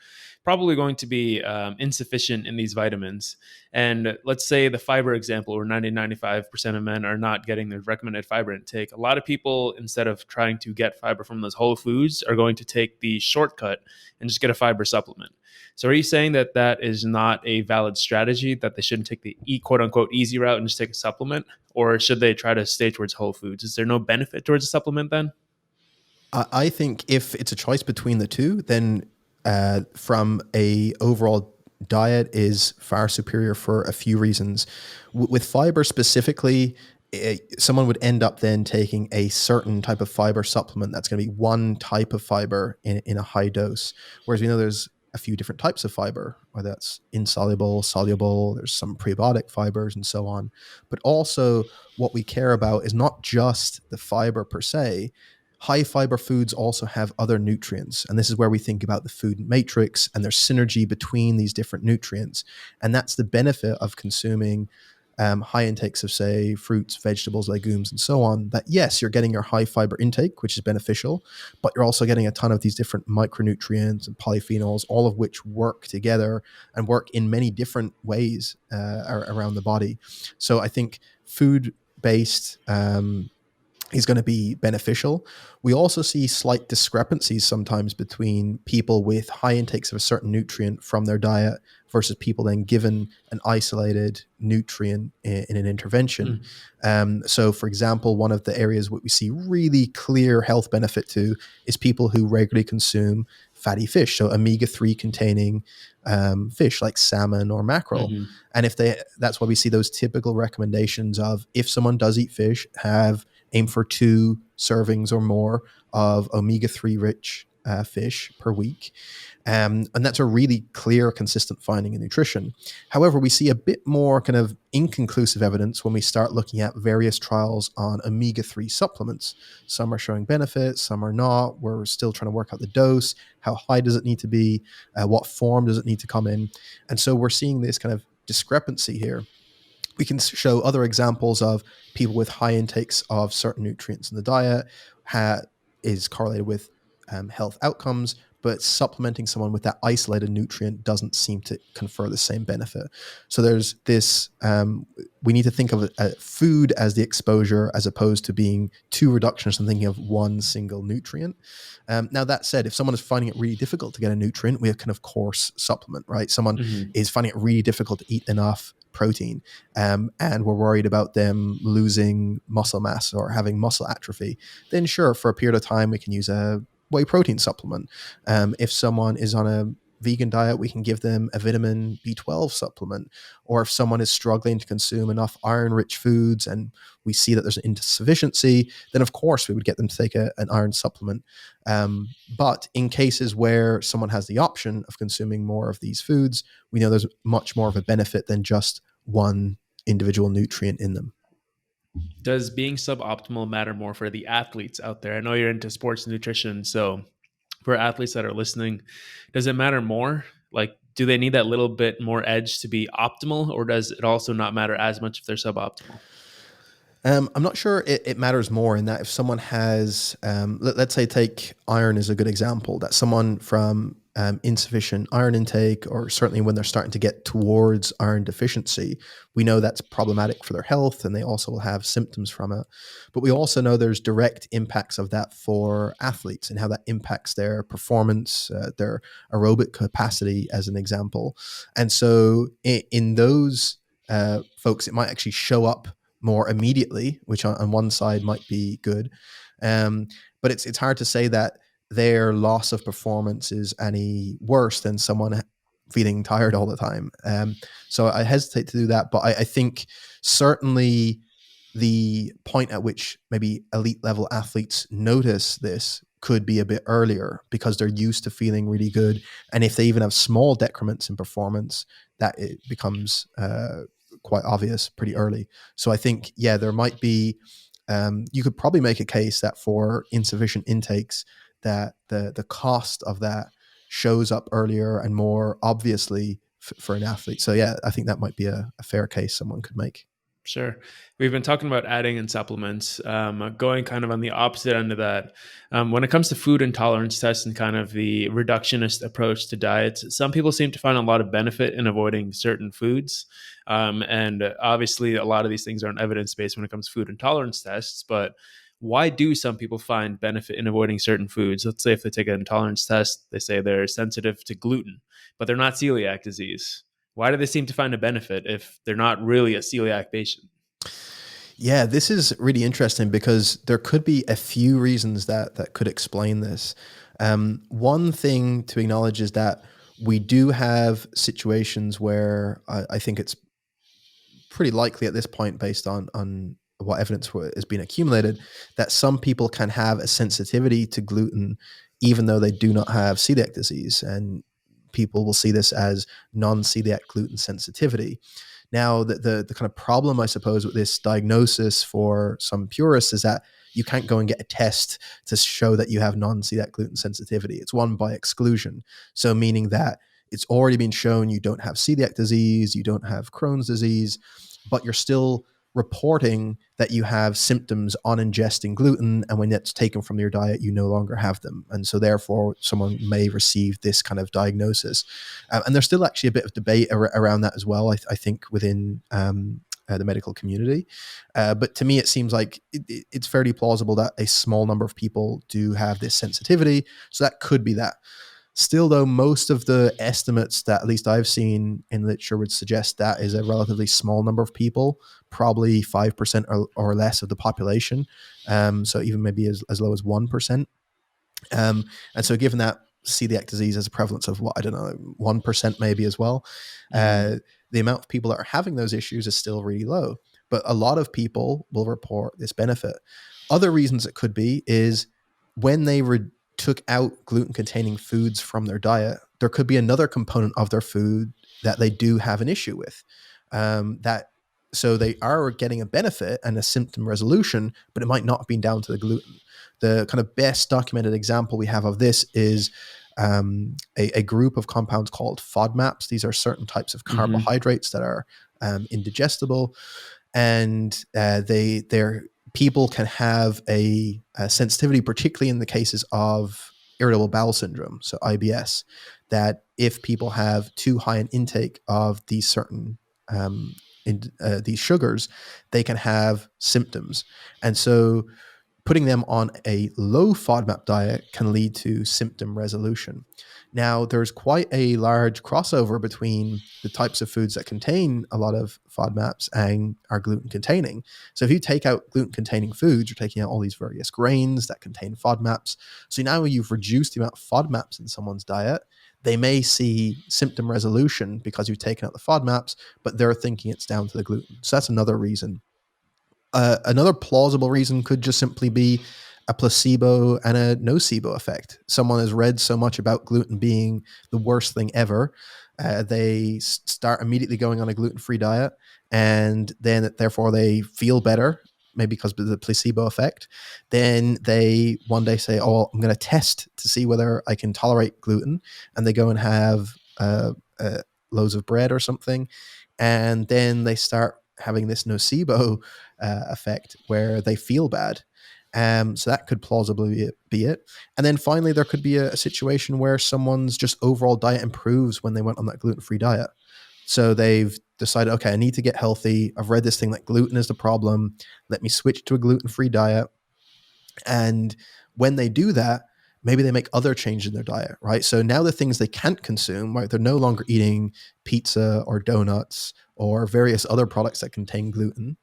probably going to be insufficient in these vitamins. And let's say the fiber example, where 95% of men are not getting their recommended fiber intake. A lot of people, instead of trying to get fiber from those whole foods, are going to take the shortcut and just get a fiber supplement. So are you saying that that is not a valid strategy, that they shouldn't take the quote unquote easy route and just take a supplement? Or should they try to stay towards whole foods? Is there no benefit towards a supplement then? I think if it's a choice between the two, then from a overall diet is far superior for a few reasons. With fiber specifically, someone would end up then taking a certain type of fiber supplement that's going to be one type of fiber in a high dose. Whereas we know there's a few different types of fiber, whether that's insoluble, soluble, there's some prebiotic fibers and so on. But also what we care about is not just the fiber per se. High fiber foods also have other nutrients. And this is where we think about the food matrix and there's synergy between these different nutrients. And that's the benefit of consuming high intakes of, say, fruits, vegetables, legumes, and so on, that yes, you're getting your high fiber intake, which is beneficial, but you're also getting a ton of these different micronutrients and polyphenols, all of which work together and work in many different ways around the body. So I think food-based is going to be beneficial. We also see slight discrepancies sometimes between people with high intakes of a certain nutrient from their diet versus people then given an isolated nutrient in an intervention. So for example, one of the areas what we see really clear health benefit to is people who regularly consume fatty fish, so omega-3 containing fish like salmon or mackerel. And that's why we see those typical recommendations of, if someone does eat fish, aim for 2 servings or more of omega-3 rich fish per week. And that's a really clear, consistent finding in nutrition. However, we see a bit more kind of inconclusive evidence when we start looking at various trials on omega-3 supplements. Some are showing benefits, some are not. We're still trying to work out the dose. How high does it need to be? What form does it need to come in? And so we're seeing this kind of discrepancy here. We can show other examples of people with high intakes of certain nutrients in the diet is correlated with health outcomes, but supplementing someone with that isolated nutrient doesn't seem to confer the same benefit. So there's this, we need to think of food as the exposure as opposed to being 2 reductions and thinking of one single nutrient. Now that said, if someone is finding it really difficult to get a nutrient, we can of course supplement, right? Someone is finding it really difficult to eat enough protein, and we're worried about them losing muscle mass or having muscle atrophy, then sure, for a period of time, we can use a whey protein supplement. If someone is on a vegan diet, we can give them a vitamin B12 supplement. Or if someone is struggling to consume enough iron-rich foods and we see that there's an insufficiency, then of course we would get them to take an iron supplement. But in cases where someone has the option of consuming more of these foods, we know there's much more of a benefit than just one individual nutrient in them. Does being suboptimal matter more for the athletes out there? I know you're into sports nutrition, so for athletes that are listening, does it matter more? Like, do they need that little bit more edge to be optimal, or does it also not matter as much if they're suboptimal? I'm not sure it matters more in that if someone has, let's say take iron as a good example, that someone from insufficient iron intake, or certainly when they're starting to get towards iron deficiency, we know that's problematic for their health and they also will have symptoms from it. But we also know there's direct impacts of that for athletes and how that impacts their performance, their aerobic capacity as an example. And so in those folks, it might actually show up more immediately, which on one side might be good. But it's hard to say that their loss of performance is any worse than someone feeling tired all the time. So I hesitate to do that, but I think certainly the point at which maybe elite level athletes notice this could be a bit earlier because they're used to feeling really good. And if they even have small decrements in performance, that it becomes quite obvious pretty early. So I think, yeah, there might be, you could probably make a case that for insufficient intakes, that the cost of that shows up earlier and more obviously for an athlete. So yeah, I think that might be a fair case someone could make. Sure. We've been talking about adding in supplements, going kind of on the opposite end of that. When it comes to food intolerance tests and kind of the reductionist approach to diets, some people seem to find a lot of benefit in avoiding certain foods. And obviously, a lot of these things aren't evidence based when it comes to food intolerance tests. But why do some people find benefit in avoiding certain foods? Let's say if they take an intolerance test, they say they're sensitive to gluten, but they're not celiac disease. Why do they seem to find a benefit if they're not really a celiac patient? Yeah, this is really interesting because there could be a few reasons that could explain this. One thing to acknowledge is that we do have situations where I think it's pretty likely at this point, based on what evidence has been accumulated, that some people can have a sensitivity to gluten even though they do not have celiac disease. And people will see this as non-celiac gluten sensitivity. Now, the kind of problem, I suppose, with this diagnosis for some purists is that you can't go and get a test to show that you have non-celiac gluten sensitivity. It's one by exclusion. So meaning that it's already been shown you don't have celiac disease, you don't have Crohn's disease, but you're still reporting that you have symptoms on ingesting gluten, and when that's taken from your diet, you no longer have them. And so therefore, someone may receive this kind of diagnosis. And there's still actually a bit of debate around that as well, I think, within the medical community. But to me, it seems like it's fairly plausible that a small number of people do have this sensitivity. So that could be that. Still, though, most of the estimates that at least I've seen in literature would suggest that is a relatively small number of people, probably 5% or less of the population. So even maybe as low as 1%. And so given that celiac disease has a prevalence of, what, I don't know, 1% maybe as well, the amount of people that are having those issues is still really low. But a lot of people will report this benefit. Other reasons it could be is when they took out gluten-containing foods from their diet, there could be another component of their food that they do have an issue with. So they are getting a benefit and a symptom resolution, but it might not have been down to the gluten. The kind of best documented example we have of this is a group of compounds called FODMAPs. These are certain types of carbohydrates that are indigestible, and people can have a sensitivity, particularly in the cases of irritable bowel syndrome, so IBS, that if people have too high an intake of these certain these sugars, they can have symptoms. And so putting them on a low FODMAP diet can lead to symptom resolution. Now, there's quite a large crossover between the types of foods that contain a lot of FODMAPs and are gluten containing. So if you take out gluten containing foods, you're taking out all these various grains that contain FODMAPs. So now you've reduced the amount of FODMAPs in someone's diet. They may see symptom resolution because you've taken out the FODMAPs, but they're thinking it's down to the gluten. So that's another reason. Another plausible reason could just simply be a placebo and a nocebo effect. Someone has read so much about gluten being the worst thing ever. They start immediately going on a gluten-free diet, and then therefore they feel better, maybe because of the placebo effect. Then they one day say, oh, I'm going to test to see whether I can tolerate gluten. And they go and have loaves of bread or something. And then they start having this nocebo effect where they feel bad. So that could plausibly be it. And then finally, there could be a situation where someone's just overall diet improves when they went on that gluten-free diet. So they've decided, okay, I need to get healthy. I've read this thing that gluten is the problem. Let me switch to a gluten-free diet. And when they do that, maybe they make other changes in their diet, right? So now the things they can't consume, right? They're no longer eating pizza or donuts or various other products that contain gluten.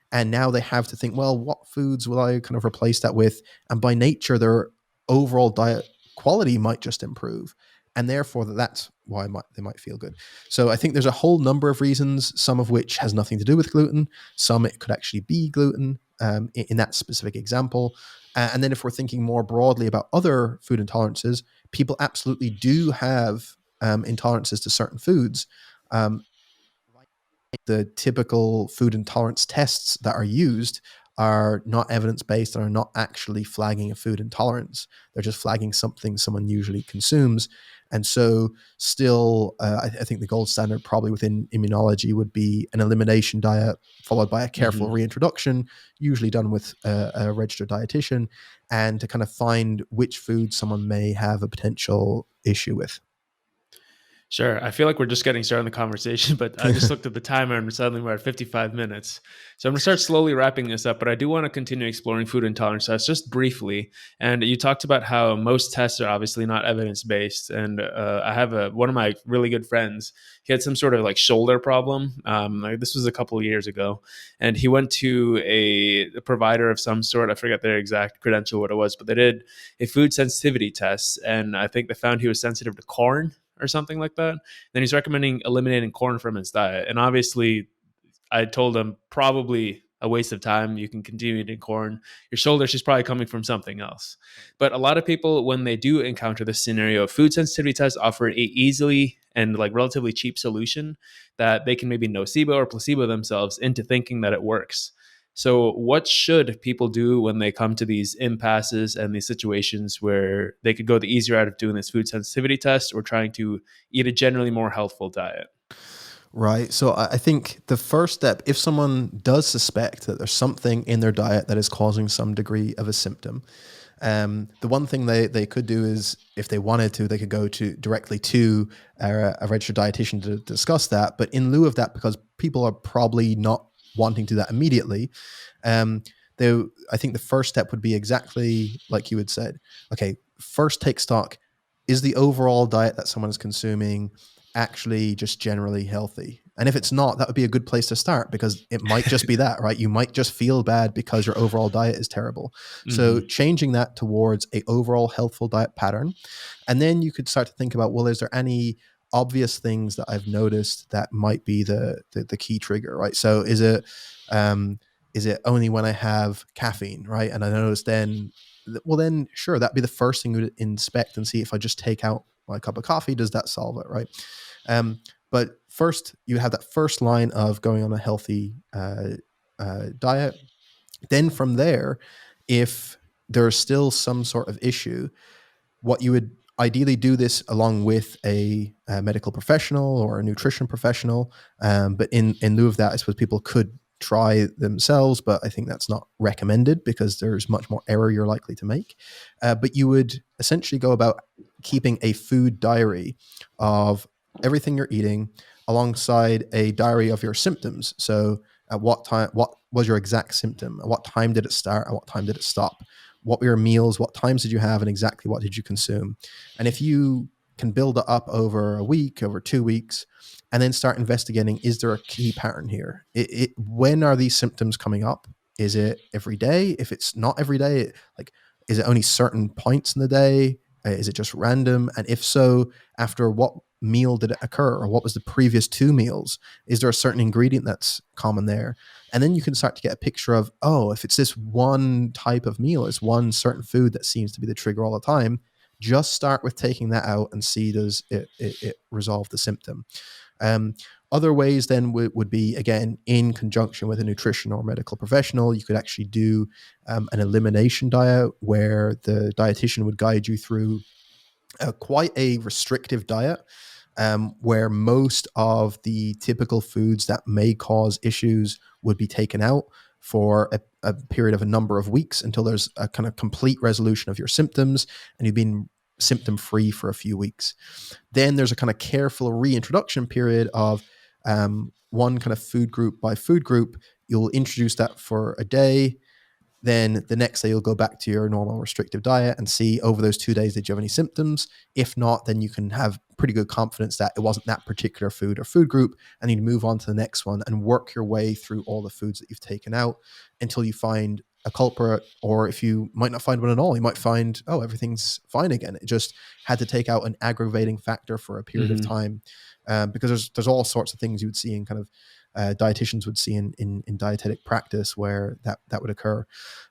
And now they have to think, well, what foods will I kind of replace that with? And by nature, their overall diet quality might just improve. And therefore, that's why they might feel good. So I think there's a whole number of reasons, some of which has nothing to do with gluten. Some it could actually be gluten in that specific example. And then if we're thinking more broadly about other food intolerances, people absolutely do have intolerances to certain foods. the typical food intolerance tests that are used are not evidence-based and are not actually flagging a food intolerance. They're just flagging something someone usually consumes. And so still, I think the gold standard probably within immunology would be an elimination diet followed by a careful reintroduction, usually done with a registered dietitian, and to kind of find which food someone may have a potential issue with. Sure. I feel like we're just getting started in the conversation, but I just looked at the timer and suddenly we're at 55 minutes. So I'm going to start slowly wrapping this up, but I do want to continue exploring food intolerance tests just briefly. And you talked about how most tests are obviously not evidence-based. And I have one of my really good friends. He had some sort of like shoulder problem. Like this was a couple of years ago. And he went to a provider of some sort. I forget their exact credential, what it was, but they did a food sensitivity test. And I think they found he was sensitive to corn or something like that. Then he's recommending eliminating corn from his diet. And obviously, I told him probably a waste of time. You can continue eating corn. Your shoulder, she's probably coming from something else. But a lot of people, when they do encounter this scenario, food sensitivity tests offer a easily and like relatively cheap solution that they can maybe nocebo or placebo themselves into thinking that it works. So, what should people do when they come to these impasses and these situations where they could go the easier route of doing this food sensitivity test or trying to eat a generally more healthful diet? Right. So I think the first step, if someone does suspect that there's something in their diet that is causing some degree of a symptom, the one thing they could do is, if they wanted to, they could go directly to a registered dietitian to discuss that. But in lieu of that, because people are probably not wanting to do that immediately, I think the first step would be exactly like you had said. Okay, first take stock. Is the overall diet that someone is consuming actually just generally healthy? And if it's not, that would be a good place to start, because it might just be that, right? You might just feel bad because your overall diet is terrible. So changing that towards a overall healthful diet pattern. And then you could start to think about, well, is there any obvious things that I've noticed that might be the key trigger, right? So is it only when I have caffeine, right? And I notice then, well, then sure, that'd be the first thing to inspect and see if I just take out my cup of coffee, does that solve it, right? But first, you have that first line of going on a healthy diet. Then from there, if there's still some sort of issue, what you would ideally do this along with a medical professional or a nutrition professional. But in lieu of that, I suppose people could try themselves, but I think that's not recommended because there's much more error you're likely to make. But you would essentially go about keeping a food diary of everything you're eating alongside a diary of your symptoms. So at what time, what was your exact symptom? At what time did it start? At what time did it stop? What were your meals? What times did you have? And exactly what did you consume? And if you can build it up over a week, over 2 weeks, and then start investigating, is there a key pattern here? When are these symptoms coming up? Is it every day? If it's not every day, like, is it only certain points in the day? Is it just random? And if so, after what meal did it occur? Or what was the previous 2 meals? Is there a certain ingredient that's common there? And then you can start to get a picture of, oh, if it's this one type of meal, it's one certain food that seems to be the trigger all the time, just start with taking that out and see, does it resolve the symptom? Other ways then would be, again, in conjunction with a nutrition or medical professional, you could actually do an elimination diet where the dietitian would guide you through quite a restrictive diet, where most of the typical foods that may cause issues would be taken out for a period of a number of weeks until there's a kind of complete resolution of your symptoms and you've been symptom free for a few weeks. Then there's a kind of careful reintroduction period of one kind of food group by food group. You'll introduce that for a day. Then the next day you'll go back to your normal restrictive diet and see, over those 2 days, did you have any symptoms? If not, then you can have pretty good confidence that it wasn't that particular food or food group, and you move on to the next one and work your way through all the foods that you've taken out until you find a culprit. Or if you might not find one at all, you might find, oh, everything's fine again. It just had to take out an aggravating factor for a period of time, because there's all sorts of things you would see in kind of dietitians would see in dietetic practice where that would occur.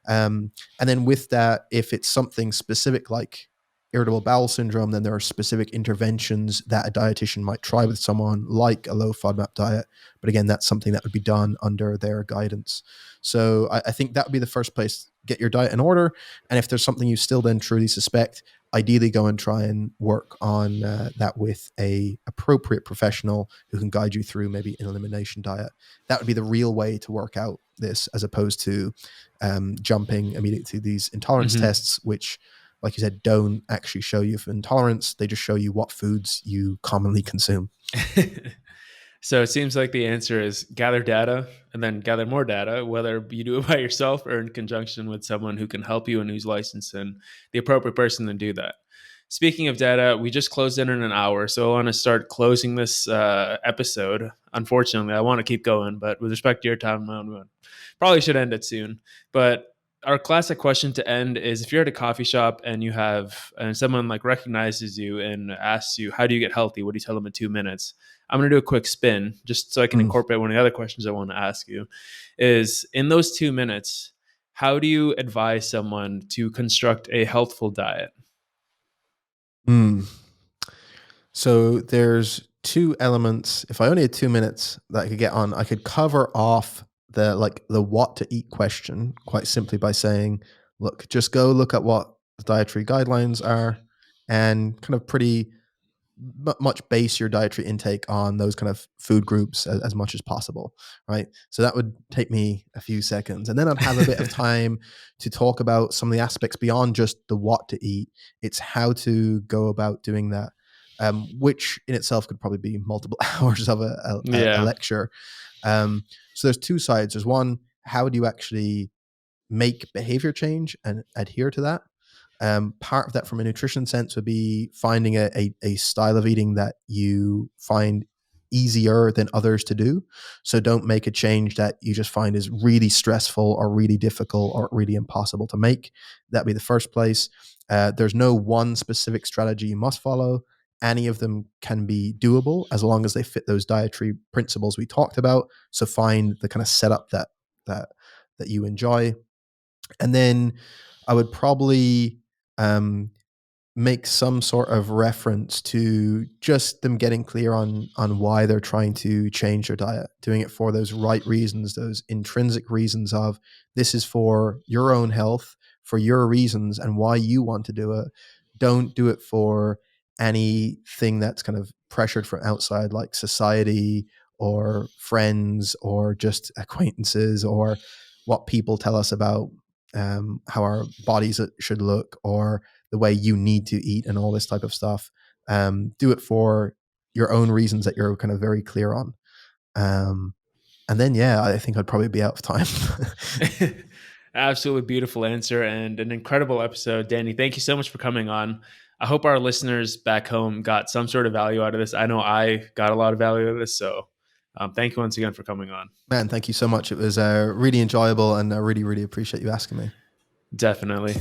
And then with that, if it's something specific like irritable bowel syndrome, then there are specific interventions that a dietitian might try with someone, like a low FODMAP diet. But again, that's something that would be done under their guidance. So I think that would be the first place. Get your diet in order. And if there's something you still then truly suspect, ideally go and try and work on that with a appropriate professional who can guide you through maybe an elimination diet. That would be the real way to work out this, as opposed to jumping immediately to these intolerance tests, which, like you said, don't actually show you for intolerance. They just show you what foods you commonly consume. So it seems like the answer is gather data and then gather more data, whether you do it by yourself or in conjunction with someone who can help you and who's licensed and the appropriate person to do that. Speaking of data, we just closed in an hour, so I want to start closing this episode. Unfortunately, I want to keep going, but with respect to your time, probably should end it soon. But our classic question to end is: if you're at a coffee shop and you have and someone like recognizes you and asks you, "How do you get healthy?" What do you tell them in 2 minutes? I'm going to do a quick spin just so I can incorporate one of the other questions I want to ask you. Is in those 2 minutes, how do you advise someone to construct a healthful diet? So there's two elements. If I only had 2 minutes that I could get on, I could cover off the what to eat question quite simply by saying, look, just go look at what the dietary guidelines are and kind of pretty much base your dietary intake on those kind of food groups as much as possible, right? So that would take me a few seconds. And then I'd have a bit of time to talk about some of the aspects beyond just the what to eat. It's how to go about doing that, which in itself could probably be multiple hours of a lecture. So there's two sides. There's one, how do you actually make behavior change and adhere to that? Part of that from a nutrition sense would be finding a style of eating that you find easier than others to do. So don't make a change that you just find is really stressful or really difficult or really impossible to make. That'd be the first place. There's no one specific strategy you must follow. Any of them can be doable as long as they fit those dietary principles we talked about. So find the kind of setup that you enjoy. And then I would probably make some sort of reference to just them getting clear on why they're trying to change their diet, doing it for those right reasons, those intrinsic reasons of this is for your own health, for your reasons and why you want to do it. Don't do it for anything that's kind of pressured from outside, like society or friends or just acquaintances or what people tell us about how our bodies should look or the way you need to eat and all this type of stuff. Do it for your own reasons that you're kind of very clear on. And then, I think I'd probably be out of time. Absolutely beautiful answer and an incredible episode. Danny, thank you so much for coming on. I hope our listeners back home got some sort of value out of this. I know I got a lot of value out of this. So thank you once again for coming on. Man, thank you so much. It was really enjoyable and I really, really appreciate you asking me. Definitely.